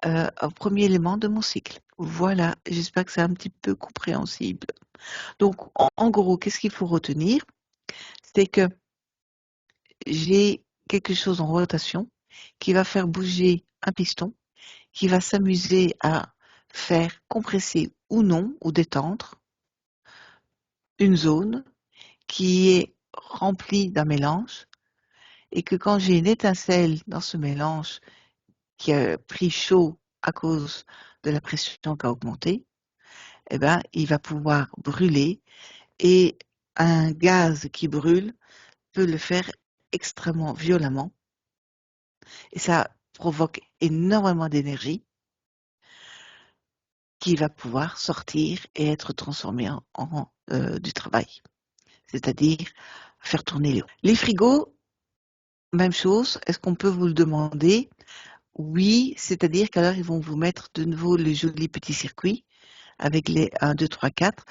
Speaker 1: au premier élément de mon cycle. Voilà, j'espère que c'est un petit peu compréhensible. Donc, en gros, qu'est-ce qu'il faut retenir? C'est que j'ai quelque chose en rotation qui va faire bouger un piston, qui va s'amuser à faire compresser ou non, ou détendre, une zone qui est remplie d'un mélange, et que quand j'ai une étincelle dans ce mélange qui a pris chaud à cause de la pression qui a augmenté, eh ben, il va pouvoir brûler, et un gaz qui brûle peut le faire extrêmement violemment, et ça provoque énormément d'énergie qui va pouvoir sortir et être transformée en du travail, c'est-à-dire faire tourner les roues. Les frigos, même chose, est-ce qu'on peut vous le demander? Oui, c'est-à-dire qu'alors ils vont vous mettre de nouveau les jolis petits circuits avec les 1, 2, 3, 4.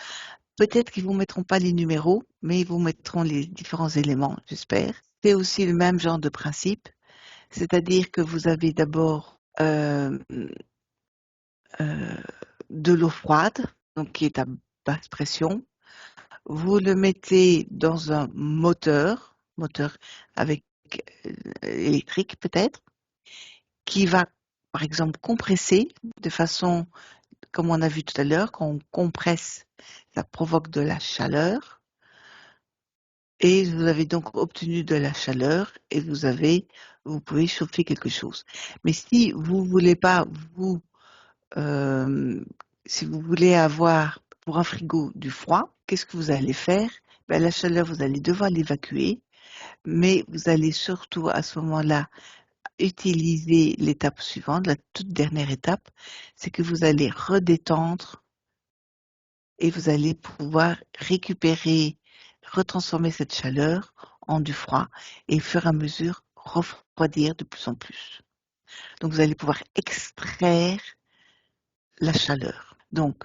Speaker 1: Peut-être qu'ils ne vous mettront pas les numéros, mais ils vous mettront les différents éléments, j'espère. C'est aussi le même genre de principe, c'est-à-dire que vous avez d'abord de l'eau froide, donc qui est à basse pression. Vous le mettez dans un moteur avec électrique peut-être, qui va, par exemple, compresser de façon, comme on a vu tout à l'heure, quand on compresse, ça provoque de la chaleur. Et vous avez donc obtenu de la chaleur et vous pouvez chauffer quelque chose. Mais si vous voulez pas euh, si vous voulez avoir pour un frigo du froid, qu'est-ce que vous allez faire? La chaleur, vous allez devoir l'évacuer, mais vous allez surtout à ce moment-là utiliser l'étape suivante, la toute dernière étape, c'est que vous allez redétendre et vous allez pouvoir récupérer, retransformer cette chaleur en du froid et au fur et à mesure refroidir de plus en plus. Donc vous allez pouvoir extraire la chaleur. Donc,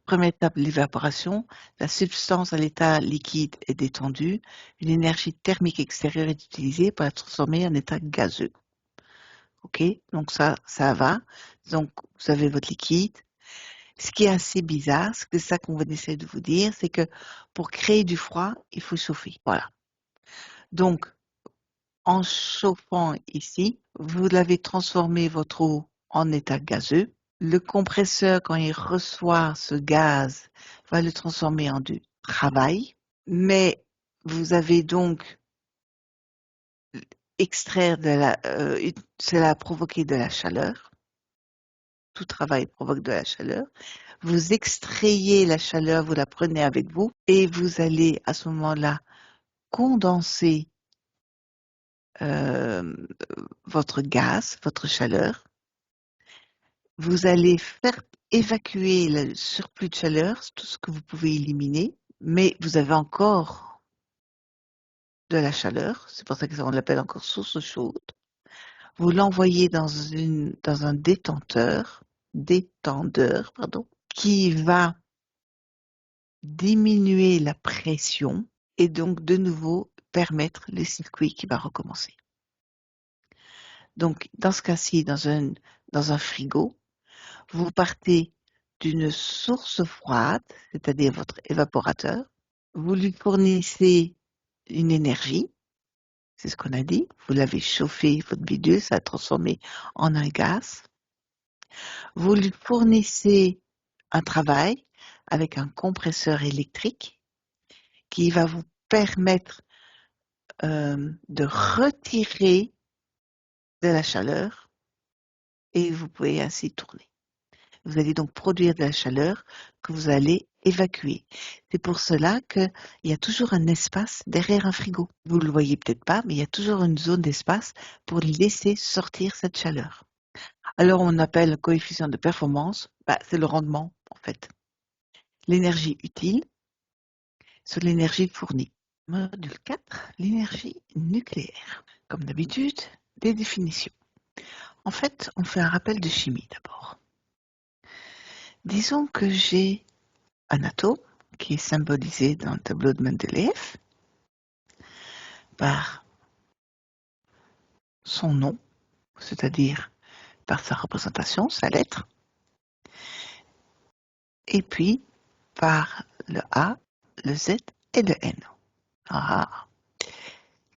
Speaker 1: première étape, l'évaporation. La substance à l'état liquide est détendue. Une énergie thermique extérieure est utilisée pour la transformer en état gazeux. OK? Donc ça va. Donc, vous avez votre liquide. Ce qui est assez bizarre, c'est ça qu'on essaie de vous dire, c'est que pour créer du froid, il faut chauffer. Voilà. Donc, en chauffant ici, vous l'avez transformé votre eau en état gazeux. Le compresseur, quand il reçoit ce gaz, va le transformer en du travail, mais vous avez donc extraire de la, cela a provoqué de la chaleur. Tout travail provoque de la chaleur. Vous extrayez la chaleur, vous la prenez avec vous et vous allez à ce moment-là condenser euh, votre gaz, votre chaleur. Vous allez faire évacuer le surplus de chaleur, tout ce que vous pouvez éliminer, mais vous avez encore de la chaleur, c'est pour ça qu'on l'appelle encore source chaude. Vous l'envoyez dans un détendeur, pardon, qui va diminuer la pression et donc de nouveau permettre le circuit qui va recommencer. Donc dans ce cas-ci, dans un frigo, vous partez d'une source froide, c'est-à-dire votre évaporateur, vous lui fournissez une énergie, c'est ce qu'on a dit, vous l'avez chauffé, votre bidule, ça a transformé en un gaz. Vous lui fournissez un travail avec un compresseur électrique qui va vous permettre de retirer de la chaleur et vous pouvez ainsi tourner. Vous allez donc produire de la chaleur que vous allez évacuer. C'est pour cela qu'il y a toujours un espace derrière un frigo. Vous ne le voyez peut-être pas, mais il y a toujours une zone d'espace pour laisser sortir cette chaleur. Alors on appelle le coefficient de performance, c'est le rendement en fait. L'énergie utile sur l'énergie fournie. Module 4, l'énergie nucléaire. Comme d'habitude, des définitions. En fait, on fait un rappel de chimie d'abord. Disons que j'ai un atome qui est symbolisé dans le tableau de Mendeleïev par son nom, c'est-à-dire par sa représentation, sa lettre, et puis par le A, le Z et le N. Ah,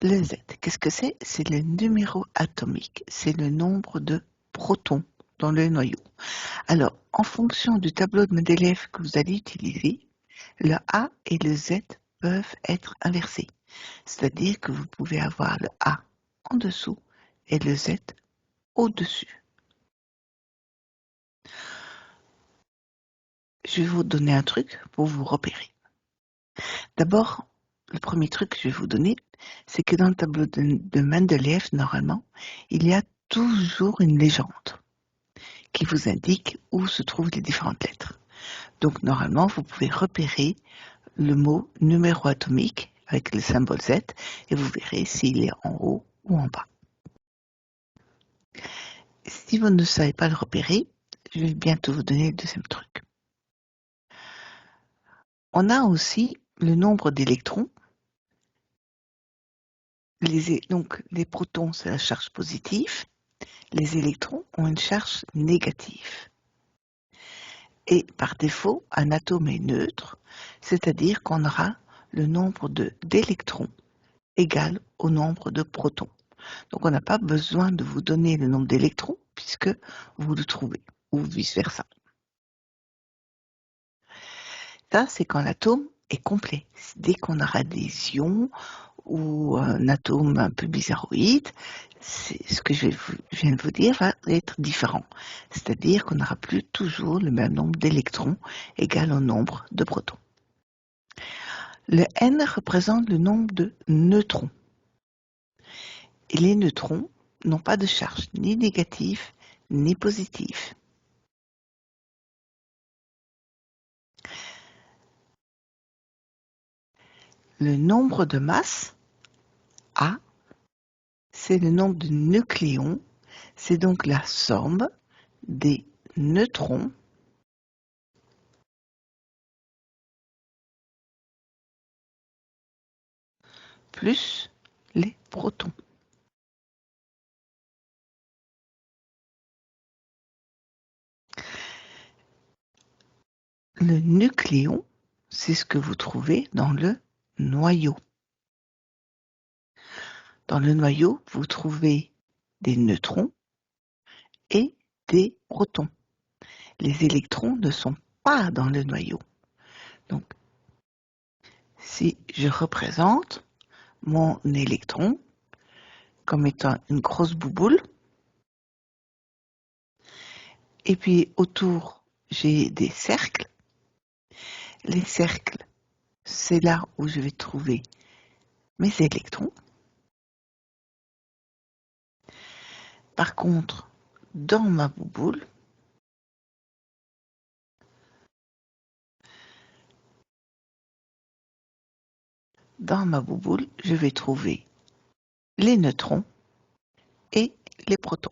Speaker 1: le Z, qu'est-ce que c'est? C'est le numéro atomique, c'est le nombre de protons dans le noyau. Alors, en fonction du tableau de Mendeleïev que vous allez utiliser, le A et le Z peuvent être inversés. C'est-à-dire que vous pouvez avoir le A en dessous et le Z au-dessus. Je vais vous donner un truc pour vous repérer. D'abord, le premier truc que je vais vous donner, c'est que dans le tableau de Mendeleïev, normalement, il y a toujours une légende qui vous indique où se trouvent les différentes lettres. Donc, normalement, vous pouvez repérer le mot numéro atomique avec le symbole Z et vous verrez s'il est en haut ou en bas. Si vous ne savez pas le repérer, je vais bientôt vous donner le deuxième truc. On a aussi le nombre d'électrons. Donc, les protons, c'est la charge positive. Les électrons ont une charge négative. Et par défaut, un atome est neutre, c'est-à-dire qu'on aura le nombre d'électrons égal au nombre de protons. Donc, on n'a pas besoin de vous donner le nombre d'électrons puisque vous le trouvez, ou vice-versa. Ça, c'est quand l'atome est complet. Dès qu'on aura des ions ou un atome un peu bizarroïde, ce que je viens de vous dire va être différent. C'est-à-dire qu'on n'aura plus toujours le même nombre d'électrons égal au nombre de protons. Le N représente le nombre de neutrons. Et les neutrons n'ont pas de charge ni négative ni positive. Le nombre de masse, A, c'est le nombre de nucléons, c'est donc la somme des neutrons plus les protons. Le nucléon, c'est ce que vous trouvez dans le noyau. Dans le noyau, vous trouvez des neutrons et des protons. Les électrons ne sont pas dans le noyau. Donc, si je représente mon électron comme étant une grosse bouboule, et puis autour, j'ai des cercles. Les cercles, c'est là où je vais trouver mes électrons. Par contre, dans ma bouboule, je vais trouver les neutrons et les protons.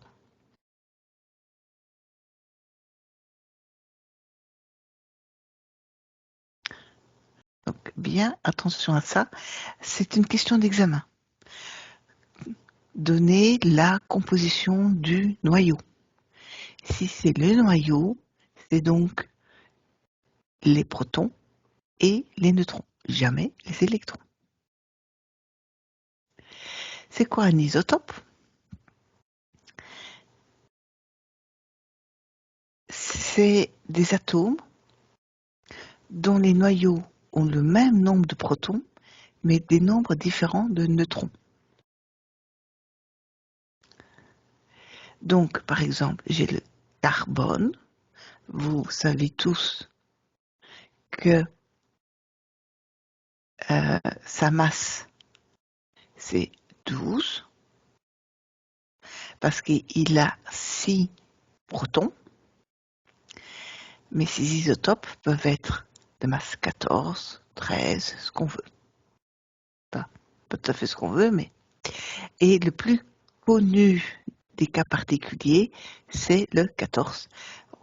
Speaker 1: Donc, bien attention à ça. C'est une question d'examen. Donnez la composition du noyau. Si c'est le noyau, c'est donc les protons et les neutrons, jamais les électrons. C'est quoi un isotope? C'est des atomes dont les noyaux ont le même nombre de protons, mais des nombres différents de neutrons. Donc, par exemple, j'ai le carbone. Vous savez tous que sa masse, c'est 12, parce qu'il a 6 protons, mais ces isotopes peuvent être de masse 14, 13, ce qu'on veut. Pas tout à fait ce qu'on veut, mais... Et le plus connu des cas particuliers, c'est le 14.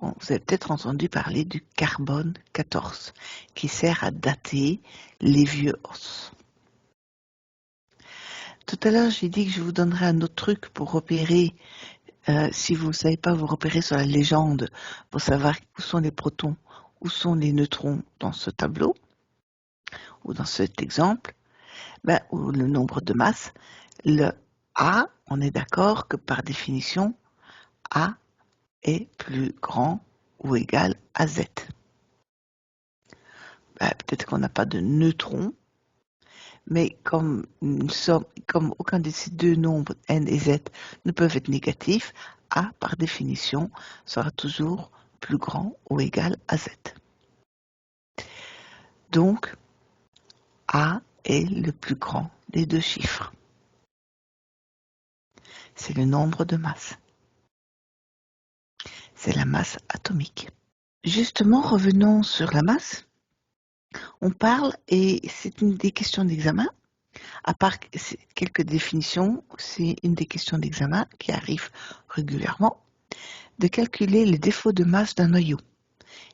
Speaker 1: Vous avez peut-être entendu parler du carbone 14, qui sert à dater les vieux os. Tout à l'heure, j'ai dit que je vous donnerais un autre truc pour repérer, si vous ne savez pas vous repérer sur la légende, pour savoir où sont les protons, où sont les neutrons dans ce tableau, ou dans cet exemple, ou le nombre de masses. Le A, on est d'accord que par définition, A est plus grand ou égal à Z. Peut-être qu'on n'a pas de neutrons, mais comme aucun de ces deux nombres, n et z, ne peuvent être négatifs, A, par définition, sera toujours plus grand ou égal à z. Donc, A est le plus grand des deux chiffres. C'est le nombre de masses. C'est la masse atomique. Justement, revenons sur la masse. On parle, et c'est une des questions d'examen, à part quelques définitions, c'est une des questions d'examen qui arrive régulièrement, de calculer le défaut de masse d'un noyau.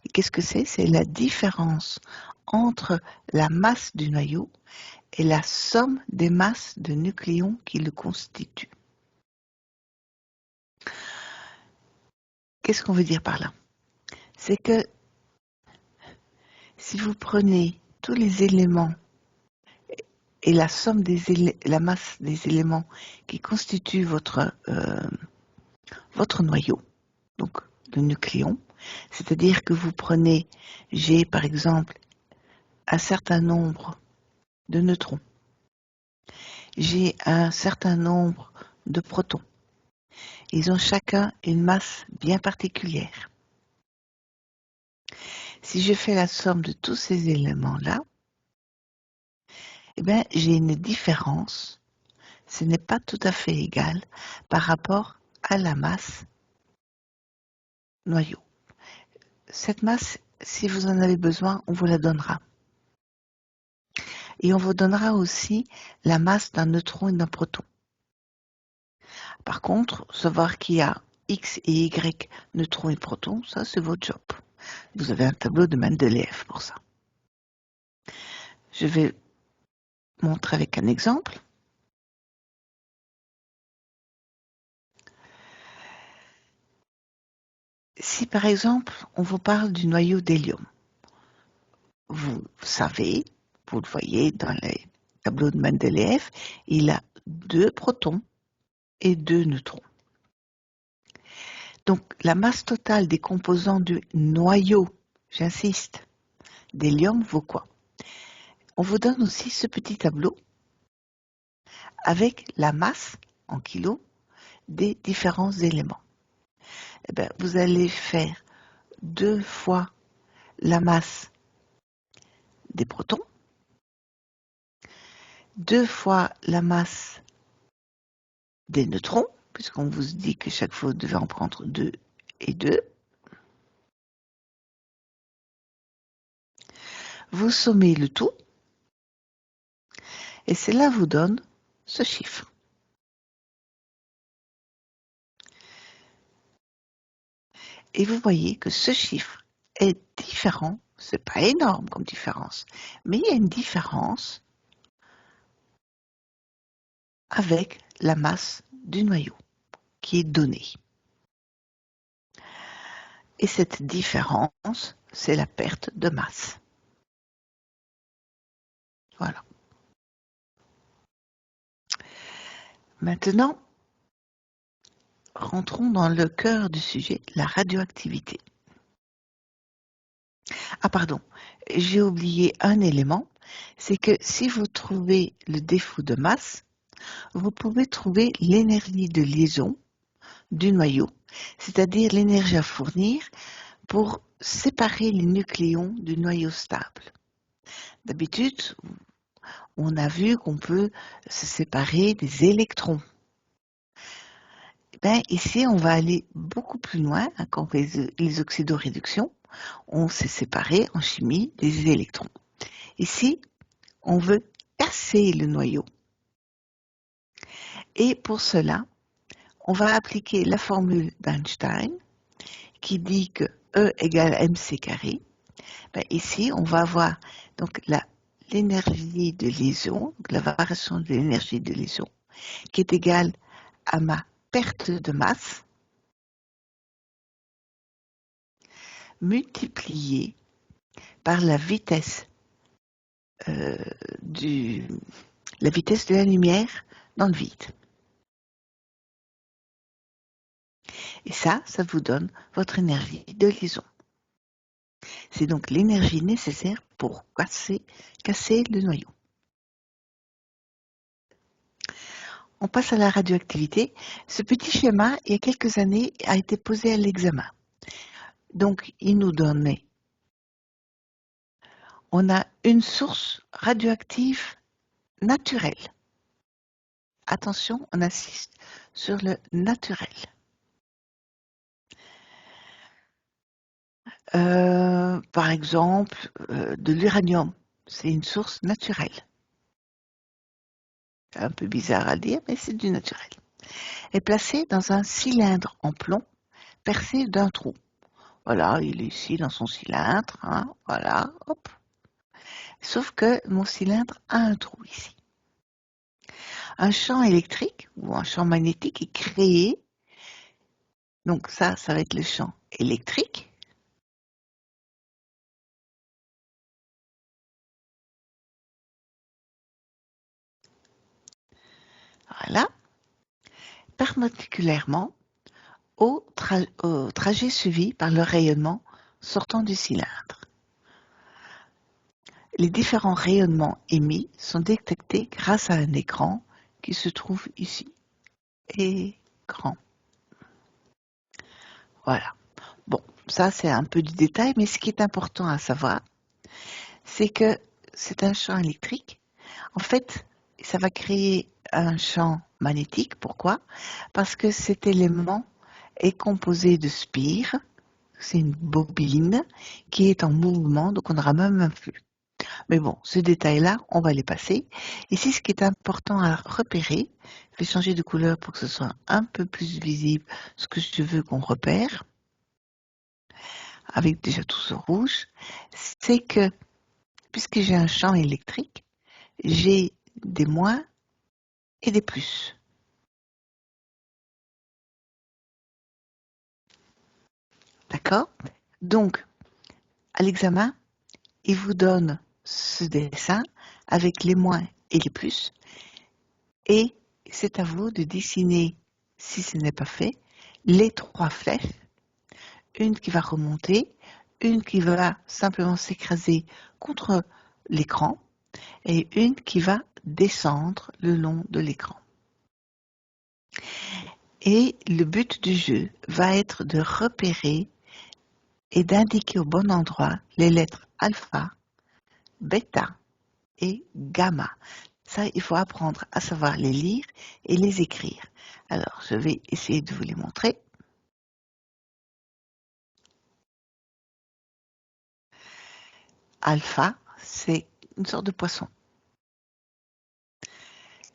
Speaker 1: Et qu'est-ce que c'est? C'est la différence entre la masse du noyau et la somme des masses de nucléons qui le constituent. Qu'est-ce qu'on veut dire par là? C'est que si vous prenez tous les éléments et la somme la masse des éléments qui constituent votre noyau, donc le nucléon, c'est-à-dire que vous prenez, j'ai par exemple un certain nombre de neutrons, j'ai un certain nombre de protons. Ils ont chacun une masse bien particulière. Si je fais la somme de tous ces éléments-là, j'ai une différence. Ce n'est pas tout à fait égal par rapport à la masse noyau. Cette masse, si vous en avez besoin, on vous la donnera. Et on vous donnera aussi la masse d'un neutron et d'un proton. Par contre, savoir qu'il y a X et Y neutrons et protons, ça c'est votre job. Vous avez un tableau de Mendeleïev pour ça. Je vais montrer avec un exemple. Si par exemple, on vous parle du noyau d'hélium, vous savez, vous le voyez dans les tableaux de Mendeleïev, il a 2 protons et 2 neutrons. Donc la masse totale des composants du noyau, j'insiste, d'hélium vaut quoi? on vous donne aussi ce petit tableau avec la masse en kilos des différents éléments. Eh bien, vous allez faire 2 fois la masse des protons, 2 fois la masse des neutrons, puisqu'on vous dit que chaque fois vous devez en prendre 2 et 2. Vous sommez le tout, et cela vous donne ce chiffre. Et vous voyez que ce chiffre est différent, c'est pas énorme comme différence, mais il y a une différence avec la masse du noyau qui est donnée. Et cette différence, c'est la perte de masse. Voilà. Maintenant, rentrons dans le cœur du sujet, la radioactivité. Ah pardon, j'ai oublié un élément, c'est que si vous trouvez le défaut de masse, vous pouvez trouver l'énergie de liaison du noyau, c'est-à-dire l'énergie à fournir pour séparer les nucléons du noyau stable. D'habitude, on a vu qu'on peut se séparer des électrons. Ben, ici, on va aller beaucoup plus loin quand on fait les oxydoréductions. On s'est séparé en chimie des électrons. Ici, on veut casser le noyau. Et pour cela, on va appliquer la formule d'Einstein qui dit que E égale mc carré. Ben, ici, on va avoir donc l'énergie de liaison, la variation de l'énergie de liaison, qui est égale à ma perte de masse multipliée par la vitesse de la lumière dans le vide. Et ça vous donne votre énergie de liaison. C'est donc l'énergie nécessaire pour casser le noyau. On passe à la radioactivité. Ce petit schéma, il y a quelques années, a été posé à l'examen. Donc, il nous donnait, on a une source radioactive naturelle. Attention, on insiste sur le naturel. Par exemple, de l'uranium, c'est une source naturelle. C'est un peu bizarre à dire, mais c'est du naturel. Est placé dans un cylindre en plomb percé d'un trou. Voilà, il est ici dans son cylindre, hein, voilà, hop. Sauf que mon cylindre a un trou ici. Un champ électrique ou un champ magnétique est créé. Donc ça va être le champ électrique. Voilà. Perpendiculairement au trajet suivi par le rayonnement sortant du cylindre. Les différents rayonnements émis sont détectés grâce à un écran qui se trouve ici. Écran. Voilà. Bon, ça c'est un peu du détail, mais ce qui est important à savoir, c'est que c'est un champ électrique. En fait, ça va créer un champ magnétique. Pourquoi? Parce que cet élément est composé de spire. C'est une bobine qui est en mouvement, donc on aura même un flux. Mais bon, ce détail-là, on va les passer. Ici, ce qui est important à repérer, je vais changer de couleur pour que ce soit un peu plus visible ce que je veux qu'on repère, avec déjà tout ce rouge, c'est que puisque j'ai un champ électrique, j'ai des moins et des plus. D'accord? Donc, à l'examen, il vous donne ce dessin avec les moins et les plus, et c'est à vous de dessiner, si ce n'est pas fait, les 3 flèches, une qui va remonter, une qui va simplement s'écraser contre l'écran, et une qui va descendre le long de l'écran. Et le but du jeu va être de repérer et d'indiquer au bon endroit les lettres alpha, bêta et gamma. Ça, il faut apprendre à savoir les lire et les écrire. Alors, je vais essayer de vous les montrer. Alpha, c'est une sorte de poisson.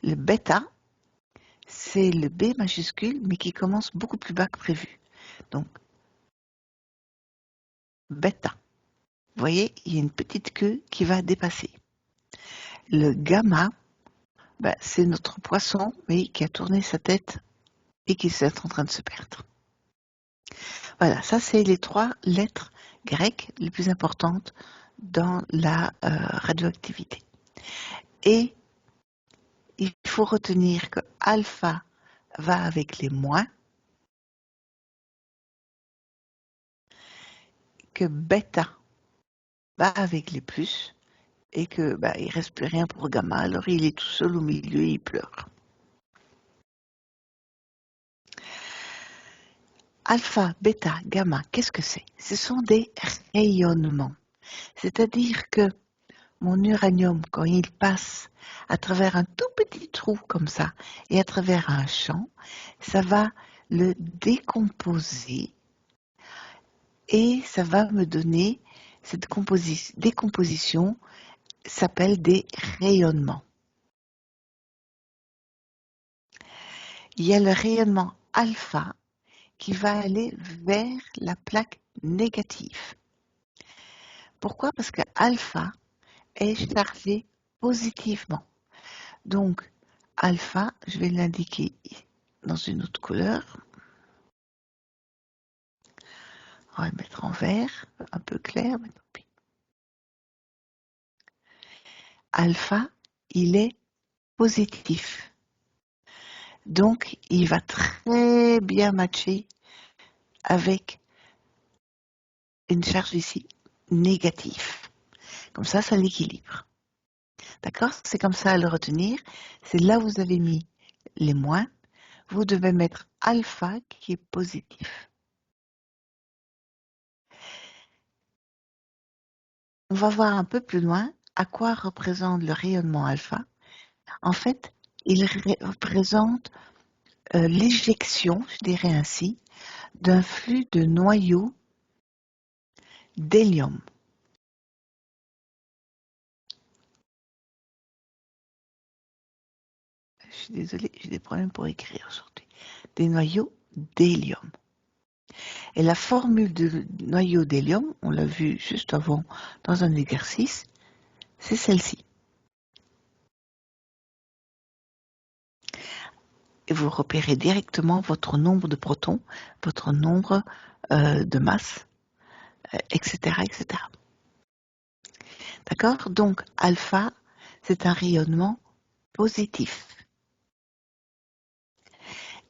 Speaker 1: Le bêta, c'est le B majuscule, mais qui commence beaucoup plus bas que prévu. Donc, bêta. Vous voyez, il y a une petite queue qui va dépasser. Le gamma, c'est notre poisson, mais qui a tourné sa tête et qui est en train de se perdre. Voilà, ça c'est les 3 lettres grecques les plus importantes dans la radioactivité. Et il faut retenir que alpha va avec les moins, que bêta va avec les plus, et que il reste plus rien pour gamma, alors il est tout seul au milieu et il pleure. Alpha, bêta, gamma, qu'est-ce que c'est? Ce sont des rayonnements. C'est-à-dire que mon uranium, quand il passe à travers un tout petit trou comme ça, et à travers un champ, ça va le décomposer et ça va me donner, cette décomposition s'appelle des rayonnements. Il y a le rayonnement alpha qui va aller vers la plaque négative. Pourquoi? Parce que alpha est chargé positivement. Donc, alpha, je vais l'indiquer dans une autre couleur. On va le mettre en vert, un peu clair, mais tant pis. Alpha, il est positif. Donc, il va très bien matcher avec une charge ici négative. Comme ça l'équilibre. D'accord? C'est comme ça à le retenir. C'est là où vous avez mis les moins. Vous devez mettre alpha qui est positif. On va voir un peu plus loin à quoi représente le rayonnement alpha. En fait, il représente l'éjection, je dirais ainsi, d'un flux de noyaux d'hélium. Je suis désolée, j'ai des problèmes pour écrire aujourd'hui. Des noyaux d'hélium. Et la formule de noyau d'hélium, on l'a vu juste avant dans un exercice, c'est celle-ci. Et vous repérez directement votre nombre de protons, votre nombre de masse, etc., etc. D'accord? Donc, alpha, c'est un rayonnement positif.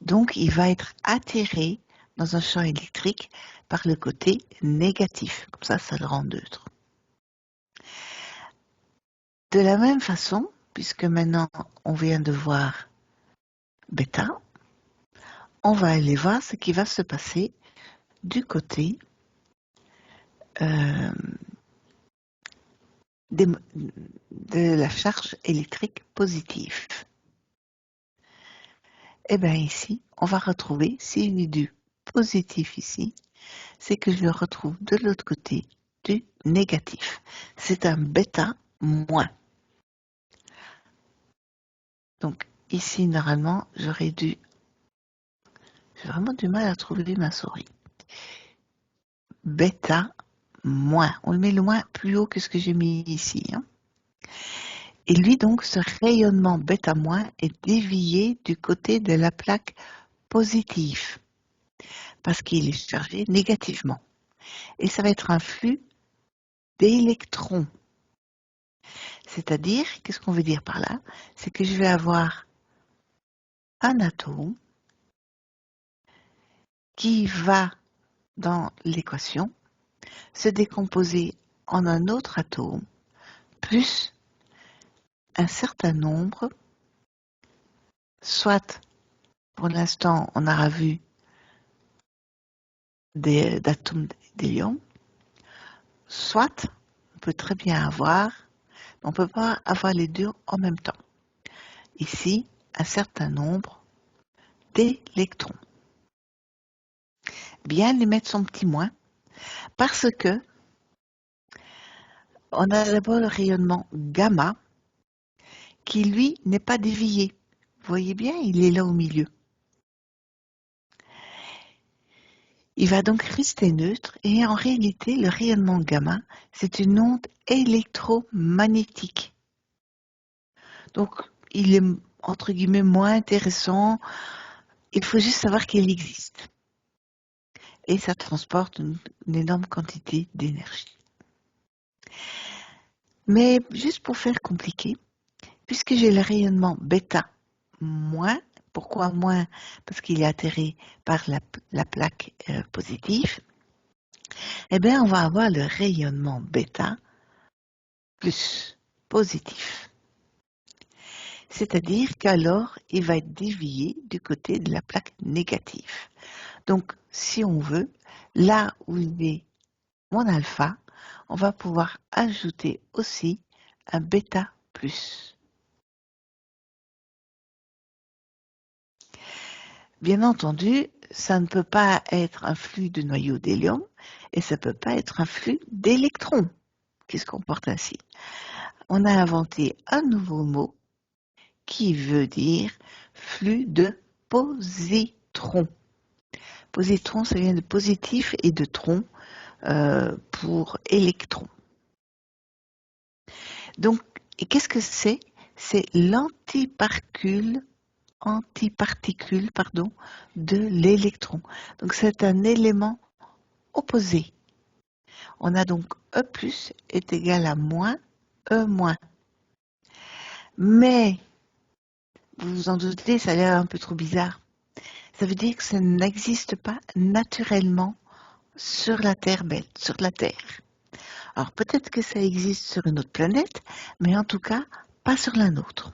Speaker 1: Donc, il va être attiré dans un champ électrique par le côté négatif. Comme ça le rend neutre. De la même façon, puisque maintenant on vient de voir bêta, on va aller voir ce qui va se passer du côté de la charge électrique positive. Et bien ici, on va retrouver, s'il est du positif ici, c'est que je le retrouve de l'autre côté du négatif. C'est un bêta moins. Donc ici, normalement, j'ai vraiment du mal à trouver ma souris. Bêta moins. On le met le moins plus haut que ce que j'ai mis ici. Hein. Et lui, donc, ce rayonnement bêta- est dévié du côté de la plaque positive, parce qu'il est chargé négativement. Et ça va être un flux d'électrons. C'est-à-dire, qu'est-ce qu'on veut dire par là? C'est que je vais avoir un atome qui va, dans l'équation, se décomposer en un autre atome, plus un certain nombre, soit pour l'instant on aura vu d'atomes d'hélium, soit on peut très bien avoir, on ne peut pas avoir les deux en même temps. Ici, un certain nombre d'électrons. Bien lui mettre son petit moins, parce que on a d'abord le rayonnement gamma, qui lui n'est pas dévié. Vous voyez bien, il est là au milieu. Il va donc rester neutre et en réalité, le rayonnement gamma, c'est une onde électromagnétique. Donc, il est entre guillemets moins intéressant. Il faut juste savoir qu'il existe. Et ça transporte une énorme quantité d'énergie. Mais juste pour faire compliqué, puisque j'ai le rayonnement bêta moins, pourquoi moins? Parce qu'il est atterré par la plaque positive. Eh bien, on va avoir le rayonnement bêta plus positif. C'est-à-dire qu'alors, il va être dévié du côté de la plaque négative. Donc, si on veut, là où il est mon alpha, on va pouvoir ajouter aussi un bêta plus. Bien entendu, ça ne peut pas être un flux de noyau d'hélium et ça ne peut pas être un flux d'électrons qui se comporte ainsi. On a inventé un nouveau mot qui veut dire flux de positrons. Positron, ça vient de positif et de tron pour électron. Donc, et qu'est-ce que c'est? C'est l'antiparticule de l'électron. Donc, c'est un élément opposé. On a donc E plus est égal à moins E moins. Mais, vous vous en doutez, ça a l'air un peu trop bizarre. Ça veut dire que ça n'existe pas naturellement sur la Terre belle, sur la Terre. Alors peut-être que ça existe sur une autre planète, mais en tout cas, pas sur la nôtre.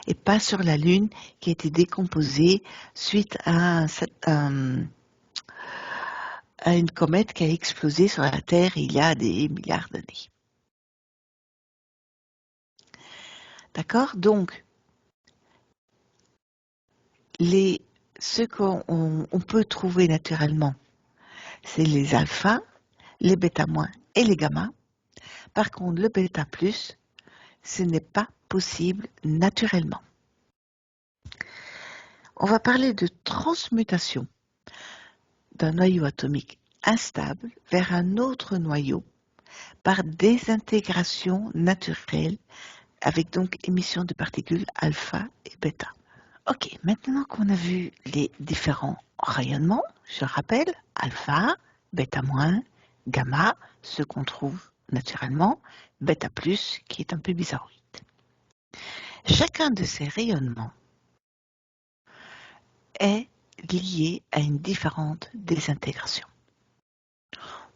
Speaker 1: Et pas sur la Lune qui a été décomposée suite à une comète qui a explosé sur la Terre il y a des milliards d'années. D'accord? Donc, ce qu'on peut trouver naturellement, c'est les alphas, les bêta moins et les gamma. Par contre, le bêta plus, ce n'est pas possible naturellement. On va parler de transmutation d'un noyau atomique instable vers un autre noyau par désintégration naturelle avec donc émission de particules alpha et bêta. Ok, maintenant qu'on a vu les différents rayonnements, je rappelle alpha, bêta moins, gamma, ce qu'on trouve naturellement, bêta plus qui est un peu bizarroïde. Chacun de ces rayonnements est lié à une différente désintégration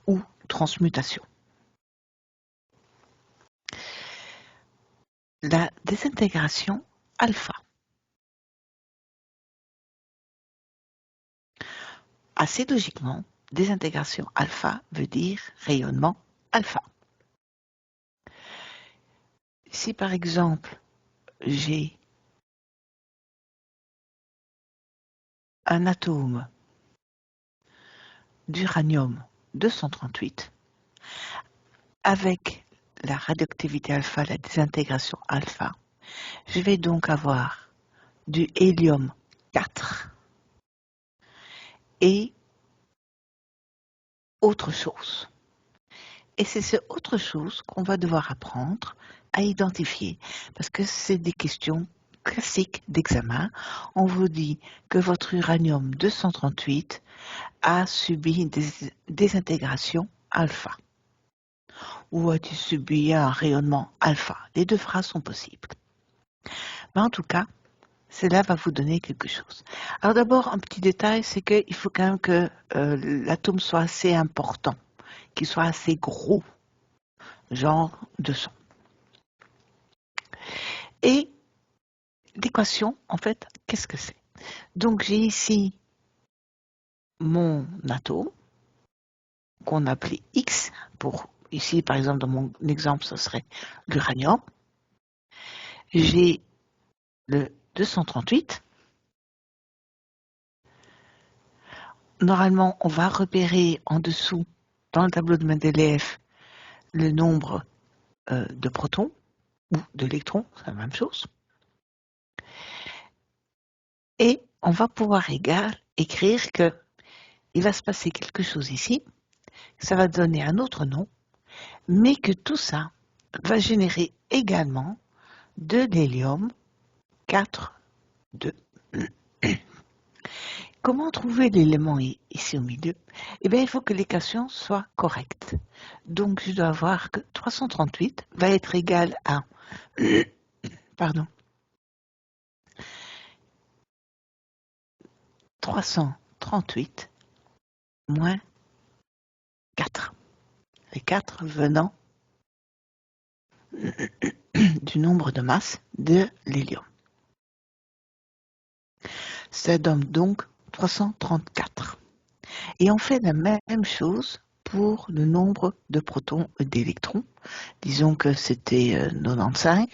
Speaker 1: ou transmutation. La désintégration alpha. Assez logiquement, désintégration alpha veut dire rayonnement alpha. Si par exemple, j'ai un atome d'uranium 238 avec la radioactivité alpha, la désintégration alpha, je vais donc avoir du hélium 4 et autre chose. Et c'est ce autre chose qu'on va devoir apprendre à identifier, parce que c'est des questions classiques d'examen. On vous dit que votre uranium 238 a subi des désintégrations alpha, ou a-t-il subi un rayonnement alpha. Les deux phrases sont possibles. Mais en tout cas, cela va vous donner quelque chose. Alors d'abord, un petit détail, c'est qu'il faut quand même que l'atome soit assez important, qu'il soit assez gros, genre 200. Et l'équation, en fait, qu'est-ce que c'est? Donc j'ai ici mon atome qu'on appelait X, pour ici par exemple dans mon exemple ce serait l'uranium. J'ai le 238. Normalement, on va repérer en dessous, dans le tableau de Mendeleïev, le nombre de protons ou d'électrons, c'est la même chose. Et on va pouvoir écrire que il va se passer quelque chose ici, ça va donner un autre nom, mais que tout ça va générer également de l'hélium 4, 2. Comment trouver l'élément ici au milieu? Eh bien, il faut que l'équation soit correcte. Donc, je dois voir que 338 va être égal à pardon, 338 moins 4. Les 4 venant du nombre de masse de l'hélium. Ça donne donc 334. Et on fait la même chose pour le nombre de protons et d'électrons. Disons que c'était 95,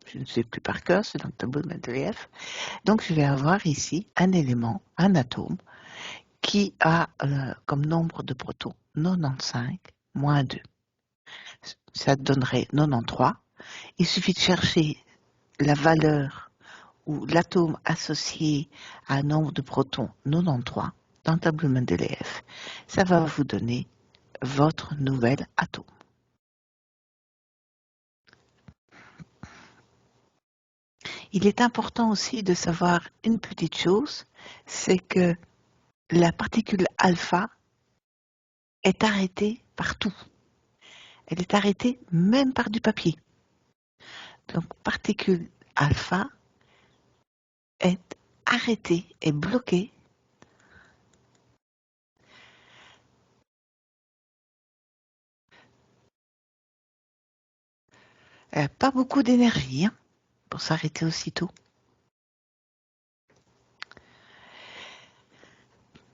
Speaker 1: je ne sais plus par cœur, c'est dans le tableau de Mendeleïev. Donc je vais avoir ici un élément, un atome, qui a comme nombre de protons 95 moins 2. Ça donnerait 93. Il suffit de chercher la valeur ou l'atome associé à un nombre de protons 93 dans le tableau Mendeleïev. Ça va vous donner votre nouvel atome. Il est important aussi de savoir une petite chose, c'est que la particule alpha est arrêtée partout. Elle est arrêtée même par du papier. Donc, particule alpha est arrêtée et bloquée elle n'a pas beaucoup d'énergie pour s'arrêter aussitôt.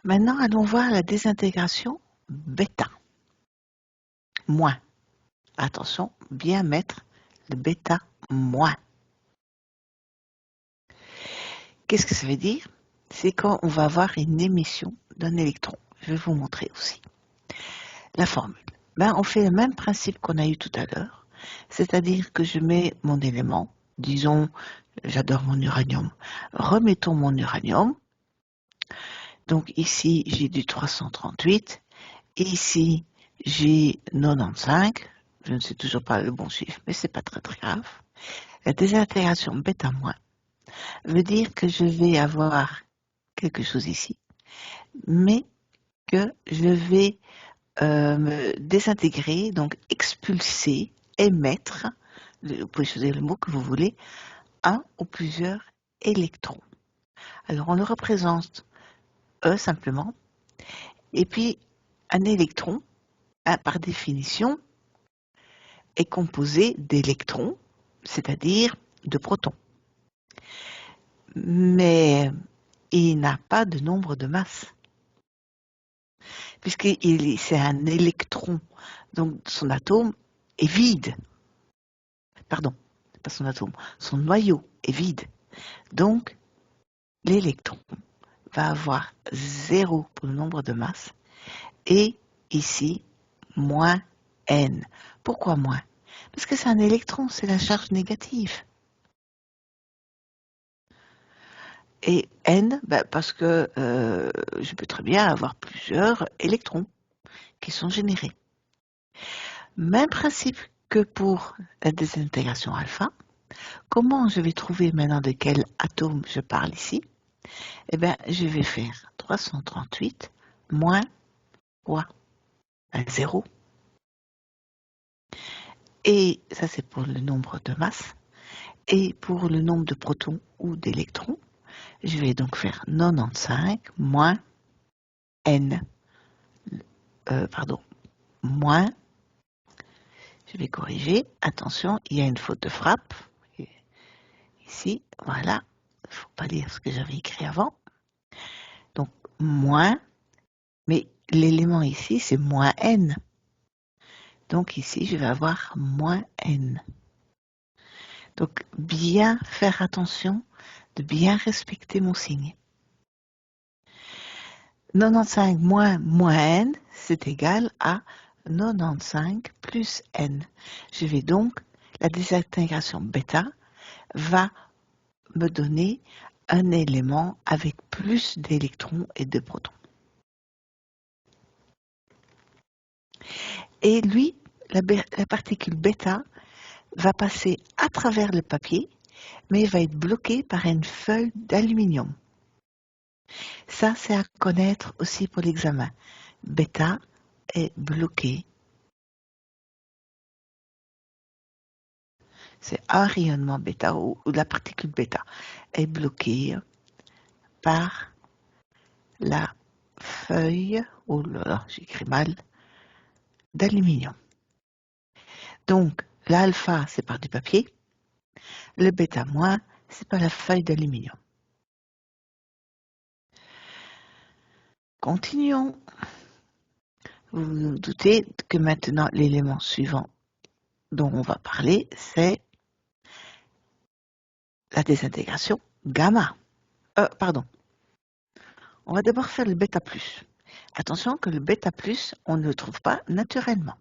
Speaker 1: Maintenant, allons voir la désintégration bêta. Moins. Attention, bien mettre le bêta moins. Qu'est-ce que ça veut dire? C'est quand on va avoir une émission d'un électron. Je vais vous montrer aussi. La formule. On fait le même principe qu'on a eu tout à l'heure, c'est-à-dire que je mets mon élément, disons, j'adore mon uranium. Remettons mon uranium. Donc ici, j'ai du 338. Ici, j'ai 95. Je ne sais toujours pas le bon chiffre, mais c'est pas très grave. La désintégration bêta moins veut dire que je vais avoir quelque chose ici, mais que je vais me désintégrer, donc expulser, émettre, vous pouvez choisir le mot que vous voulez, un ou plusieurs électrons. Alors on le représente E simplement, et puis un électron, par définition, est composé d'électrons, c'est-à-dire de protons. Mais il n'a pas de nombre de masse, puisque c'est un électron, donc son atome est vide. Pardon, pas son atome, son noyau est vide. Donc, l'électron va avoir 0 pour le nombre de masse et ici, moins n. Pourquoi moins? Parce que c'est un électron, c'est la charge négative. Et n, parce que je peux très bien avoir plusieurs électrons qui sont générés. Même principe que pour la désintégration alpha. Comment je vais trouver maintenant de quel atome je parle ici? Eh bien, je vais faire 338 moins quoi? 0. Et ça, c'est pour le nombre de masses. Et pour le nombre de protons ou d'électrons, je vais donc faire 95 moins n. Moins, je vais corriger. Attention, il y a une faute de frappe. ici, voilà, il ne faut pas lire ce que j'avais écrit avant. Donc, moins, mais l'élément ici, c'est moins n. Donc ici, je vais avoir moins n. Donc, bien faire attention de bien respecter mon signe. 95 moins n, c'est égal à 95 plus n. Je vais donc, la désintégration bêta va me donner un élément avec plus d'électrons et de protons. Et lui, la particule bêta va passer à travers le papier, mais va être bloqué par une feuille d'aluminium. Ça, c'est à connaître aussi pour l'examen. Bêta est bloqué. C'est un rayonnement bêta ou la particule bêta est bloquée par la feuille, oh là là, j'écris mal, d'aluminium. Donc, l'alpha, c'est par du papier. Le bêta moins, c'est par la feuille d'aluminium. Continuons. Vous vous doutez que maintenant, l'élément suivant dont on va parler, c'est la désintégration gamma. Pardon. On va d'abord faire le bêta plus. Attention que le bêta plus, on ne le trouve pas naturellement.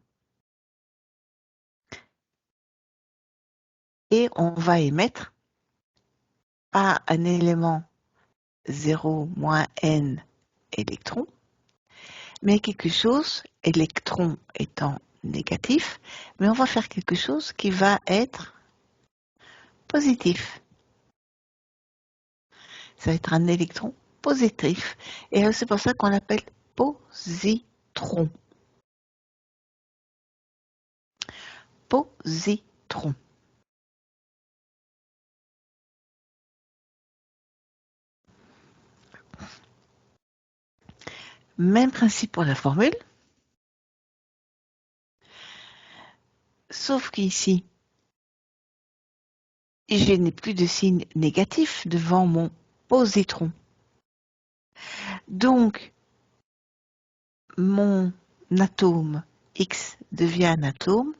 Speaker 1: Et on va émettre pas un élément 0 moins n électrons, mais quelque chose, électron étant négatif, mais on va faire quelque chose qui va être positif. Ça va être un électron positif. Et c'est pour ça qu'on l'appelle positron. Positron. Même principe pour la formule. Sauf qu'ici, je n'ai plus de signe négatif devant mon positron. Donc, mon atome X devient un atome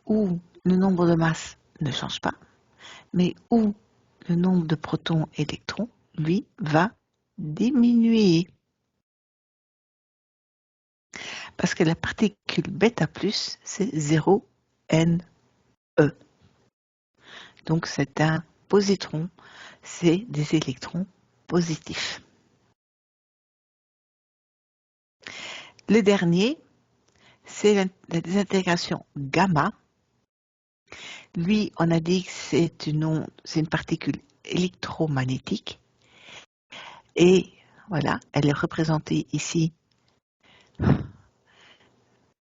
Speaker 1: où le nombre de masses ne change pas, mais où le nombre de protons et électrons, lui, va diminuer. Parce que la particule bêta+, c'est 0NE. Donc c'est un positron, c'est des électrons positifs. Le dernier, c'est la désintégration gamma. Lui, on a dit que c'est une particule électromagnétique. Et voilà, elle est représentée ici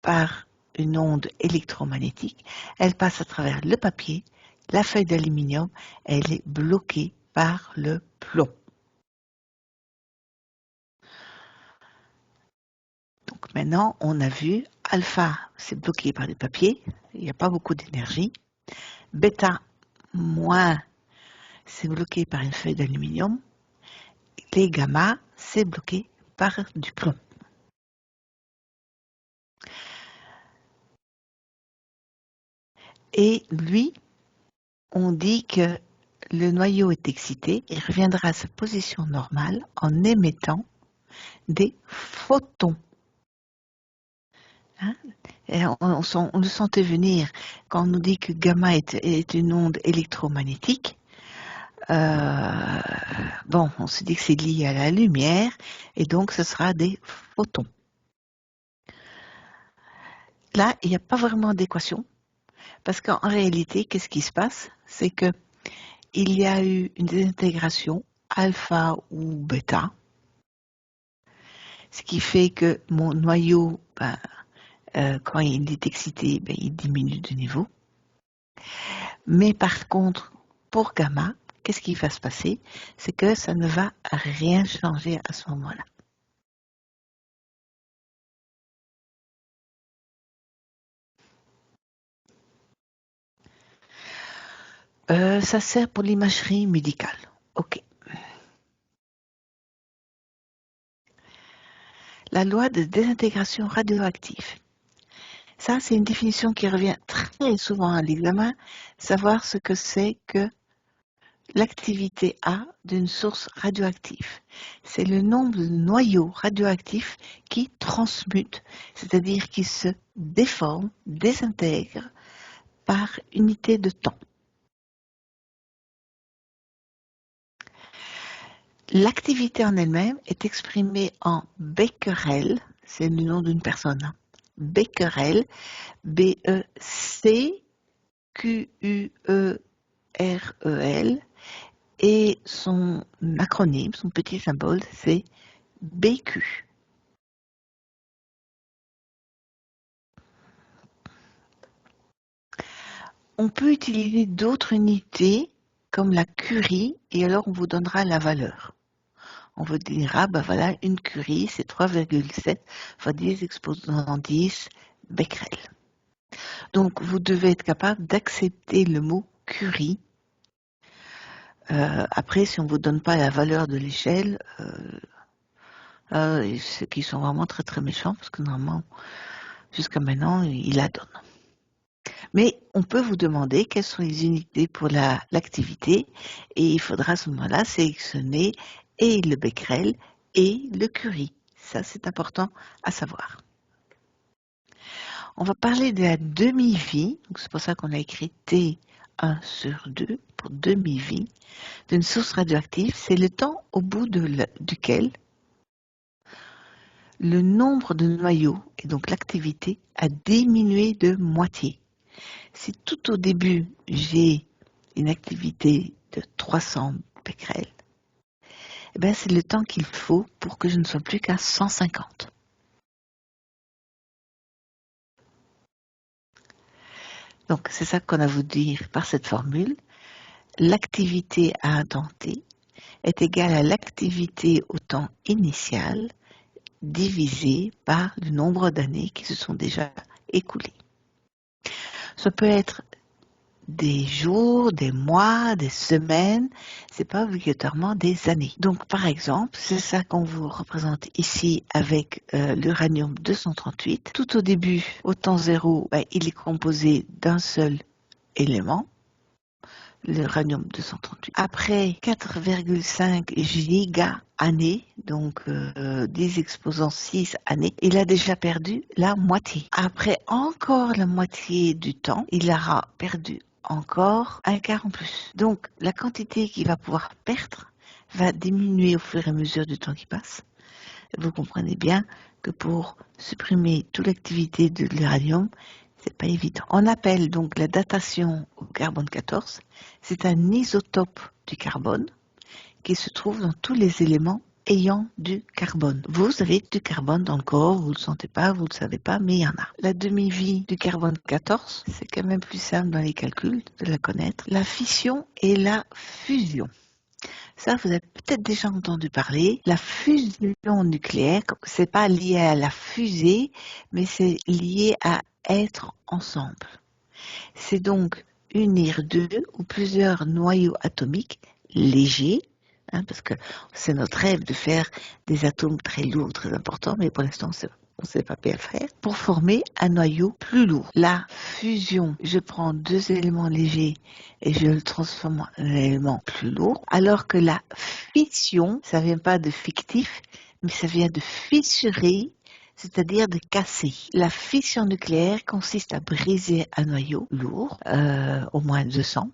Speaker 1: par une onde électromagnétique. Elle passe à travers le papier, la feuille d'aluminium, elle est bloquée par le plomb. Donc maintenant, on a vu alpha, c'est bloqué par le papier, il n'y a pas beaucoup d'énergie. Bêta moins, c'est bloqué par une feuille d'aluminium. Les gamma, c'est bloqué par du plomb. Et lui, on dit que le noyau est excité et reviendra à sa position normale en émettant des photons. Hein? Et on le sentait venir quand on nous dit que gamma est une onde électromagnétique. Bon, on se dit que c'est lié à la lumière et donc ce sera des photons. Là, il n'y a pas vraiment d'équation parce qu'en réalité, qu'est-ce qui se passe? C'est que il y a eu une désintégration alpha ou bêta, ce qui fait que mon noyau, quand il est excité, il diminue de niveau. Mais par contre, pour gamma, qu'est-ce qui va se passer? C'est que ça ne va rien changer à ce moment-là. Ça sert pour l'imagerie médicale. Ok. La loi de désintégration radioactive. Ça, c'est une définition qui revient très souvent à l'examen, savoir ce que c'est que l'activité A d'une source radioactive. C'est le nombre de noyaux radioactifs qui transmutent, c'est-à-dire qui se déforment, désintègrent par unité de temps. L'activité en elle-même est exprimée en becquerel, c'est le nom d'une personne, hein. Becquerel, B-E-C-Q-U-E-R-E-L, et son acronyme, son petit symbole, c'est BQ. On peut utiliser d'autres unités comme la curie et alors on vous donnera la valeur. On vous dira, ben voilà, une curie, c'est 3,7 fois 10 exposant 10 becquerel. Donc vous devez être capable d'accepter le mot curie. Après, si on ne vous donne pas la valeur de l'échelle, ceux qui sont vraiment très très méchants, parce que normalement, jusqu'à maintenant, ils la donnent. Mais on peut vous demander quelles sont les unités pour l'activité et il faudra à ce moment-là sélectionner et le becquerel et le curie. Ça, c'est important à savoir. On va parler de la demi-vie, donc c'est pour ça qu'on a écrit T1/2 pour demi-vie d'une source radioactive. C'est le temps au bout duquel le nombre de noyaux et donc l'activité a diminué de moitié. Si tout au début, j'ai une activité de 300 becquerels, eh ben c'est le temps qu'il faut pour que je ne sois plus qu'à 150. Donc, c'est ça qu'on a voulu dire par cette formule. L'activité à un temps t est égale à l'activité au temps initial divisé par le nombre d'années qui se sont déjà écoulées. Ça peut être des jours, des mois, des semaines, c'est pas obligatoirement des années. Donc par exemple, c'est ça qu'on vous représente ici avec l'uranium 238. Tout au début, au temps zéro, il est composé d'un seul élément, l'uranium 238. Après 4,5 giga-années, donc 10 exposants 6 années, il a déjà perdu la moitié. Après encore la moitié du temps, il aura perdu encore un quart en plus. Donc la quantité qu'il va pouvoir perdre va diminuer au fur et à mesure du temps qui passe. Vous comprenez bien que pour supprimer toute l'activité de l'uranium, c'est pas évident. On appelle donc la datation au carbone 14, c'est un isotope du carbone qui se trouve dans tous les éléments ayant du carbone. Vous avez du carbone dans le corps, vous ne le sentez pas, vous ne le savez pas, mais il y en a. La demi-vie du carbone 14, c'est quand même plus simple dans les calculs de la connaître. La fission et la fusion. Ça, vous avez peut-être déjà entendu parler. La fusion nucléaire, c'est pas lié à la fusée, mais c'est lié à être ensemble. C'est donc unir deux ou plusieurs noyaux atomiques légers, parce que c'est notre rêve de faire des atomes très lourds, très importants, mais pour l'instant, on ne sait pas bien faire, pour former un noyau plus lourd. La fusion, je prends deux éléments légers et je le transforme en un élément plus lourd, alors que la fission, ça vient pas de fictif, mais ça vient de fissurer, c'est-à-dire de casser. La fission nucléaire consiste à briser un noyau lourd, au moins 200,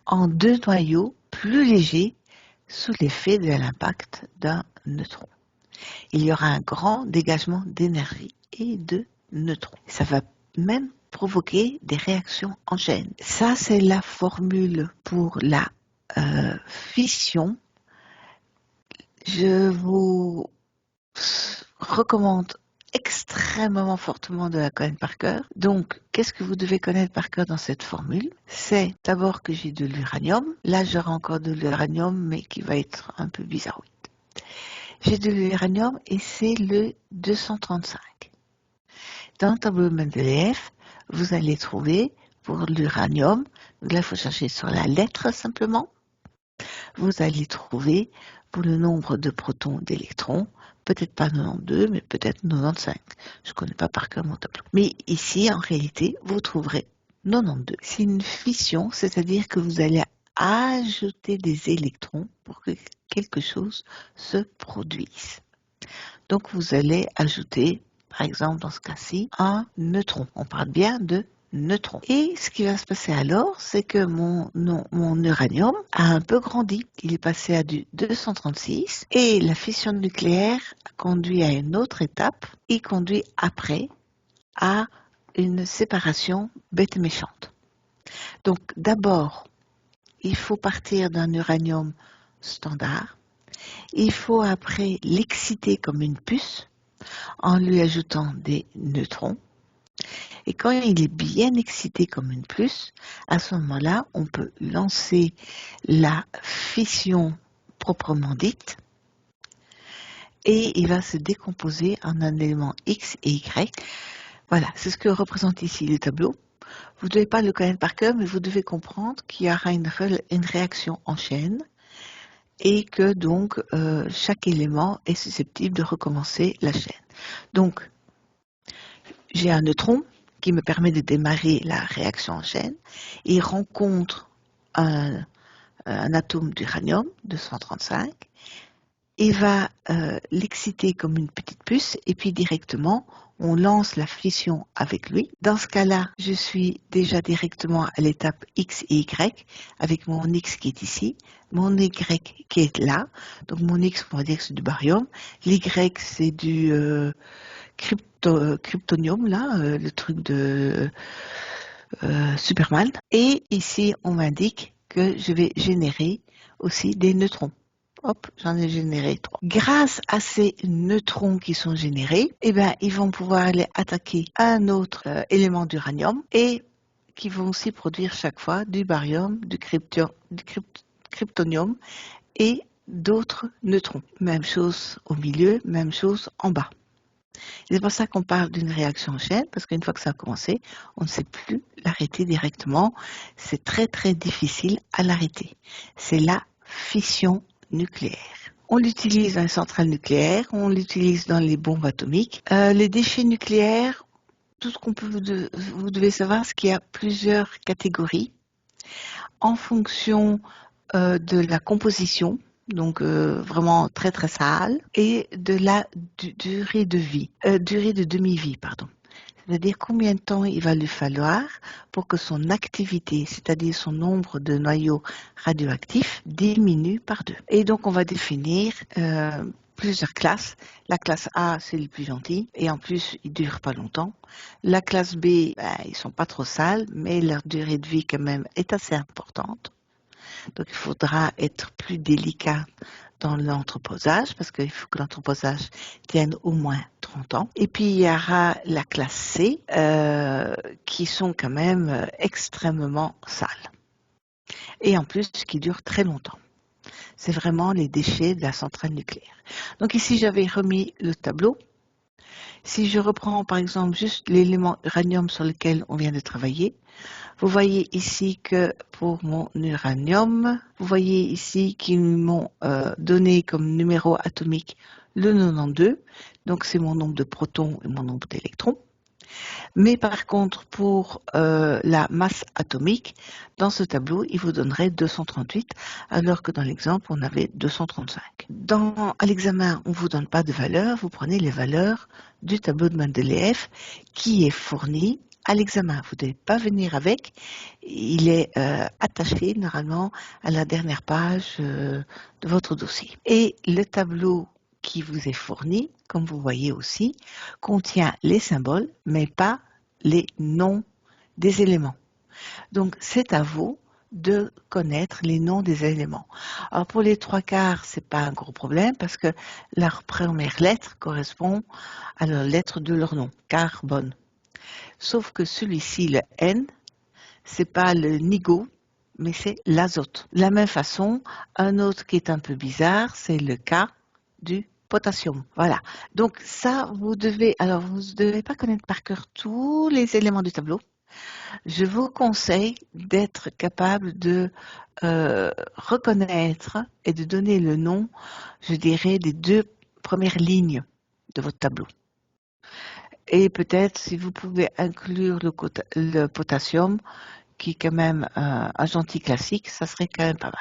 Speaker 1: en deux noyaux plus légers sous l'effet de l'impact d'un neutron. Il y aura un grand dégagement d'énergie et de neutrons. Ça va même provoquer des réactions en chaîne. Ça, c'est la formule pour la fission. Je vous recommande extrêmement fortement de la connaître par cœur. Donc, qu'est-ce que vous devez connaître par cœur dans cette formule? C'est d'abord que j'ai de l'uranium. Là, j'aurai encore de l'uranium, mais qui va être un peu bizarroïde. J'ai de l'uranium et c'est le 235. Dans le tableau Mendeleïev, vous allez trouver pour l'uranium. Donc là, il faut chercher sur la lettre simplement. Vous allez trouver pour le nombre de protons d'électrons, peut-être pas 92, mais peut-être 95. Je ne connais pas par cœur mon tableau. Mais ici, en réalité, vous trouverez 92. C'est une fission, c'est-à-dire que vous allez ajouter des électrons pour que quelque chose se produise. Donc, vous allez ajouter, par exemple, dans ce cas-ci, un neutron. On parle bien de neutrons. Et ce qui va se passer alors, c'est que mon uranium a un peu grandi. Il est passé à du 236 et la fission nucléaire conduit à une autre étape. Il conduit après à une séparation bête et méchante. Donc, d'abord, il faut partir d'un uranium standard. Il faut après l'exciter comme une puce en lui ajoutant des neutrons. Et quand il est bien excité comme une puce, à ce moment-là, on peut lancer la fission proprement dite et il va se décomposer en un élément X et Y. Voilà, c'est ce que représente ici le tableau. Vous ne devez pas le connaître par cœur, mais vous devez comprendre qu'il y aura une réaction en chaîne et que donc chaque élément est susceptible de recommencer la chaîne. Donc, j'ai un neutron qui me permet de démarrer la réaction en chaîne. Il rencontre un atome d'uranium, 235. Il va l'exciter comme une petite puce et puis directement, on lance la fission avec lui. Dans ce cas-là, je suis déjà directement à l'étape X et Y avec mon X qui est ici, mon Y qui est là. Donc mon X, on va dire que c'est du barium. L'Y, c'est du kryptonium, là, le truc de Superman. Et ici, on m'indique que je vais générer aussi des neutrons. Hop, j'en ai généré 3. Grâce à ces neutrons qui sont générés, eh ben, ils vont pouvoir aller attaquer un autre élément d'uranium et qui vont aussi produire chaque fois du barium, du kryptonium et d'autres neutrons. Même chose au milieu, même chose en bas. C'est pour ça qu'on parle d'une réaction en chaîne, parce qu'une fois que ça a commencé, on ne sait plus l'arrêter directement. C'est très très difficile à l'arrêter. C'est la fission nucléaire. On l'utilise dans les centrales nucléaires, on l'utilise dans les bombes atomiques. Les déchets nucléaires, tout ce qu'on peut vous devez savoir, c'est qu'il y a plusieurs catégories en fonction de la composition, donc vraiment très très sale, et de la durée de vie, durée de demi-vie, pardon. C'est-à-dire combien de temps il va lui falloir pour que son activité, c'est-à-dire son nombre de noyaux radioactifs, diminue par 2. Et donc on va définir plusieurs classes. La classe A, c'est les plus gentils, et en plus, ils ne durent pas longtemps. La classe B, ils ne sont pas trop sales, mais leur durée de vie quand même est assez importante. Donc il faudra être plus délicat dans l'entreposage, parce qu'il faut que l'entreposage tienne au moins 30 ans. Et puis il y aura la classe C, qui sont quand même extrêmement sales. Et en plus, qui durent très longtemps. C'est vraiment les déchets de la centrale nucléaire. Donc ici, j'avais remis le tableau. Si je reprends par exemple juste l'élément uranium sur lequel on vient de travailler, vous voyez ici que pour mon uranium, vous voyez ici qu'ils m'ont donné comme numéro atomique le 92, donc c'est mon nombre de protons et mon nombre d'électrons. Mais par contre, pour la masse atomique, dans ce tableau, il vous donnerait 238, alors que dans l'exemple, on avait 235. À l'examen, on ne vous donne pas de valeur, vous prenez les valeurs du tableau de Mendeleïev qui est fourni à l'examen. Vous ne devez pas venir avec, il est attaché normalement à la dernière page de votre dossier. Et le tableau qui vous est fourni, comme vous voyez aussi, contient les symboles, mais pas les noms des éléments. Donc, c'est à vous de connaître les noms des éléments. Alors, pour les 3/4, c'est pas un gros problème parce que leur première lettre correspond à la lettre de leur nom, carbone. Sauf que celui-ci, le N, c'est pas le nigo, mais c'est l'azote. De la même façon, un autre qui est un peu bizarre, c'est le K du potassium. Voilà. Donc ça, vous devez pas connaître par cœur tous les éléments du tableau, Je vous conseille d'être capable de reconnaître et de donner le nom, je dirais, des 2 premières lignes de votre tableau. Et peut-être si vous pouvez inclure le potassium, qui est quand même un gentil classique, ça serait quand même pas mal.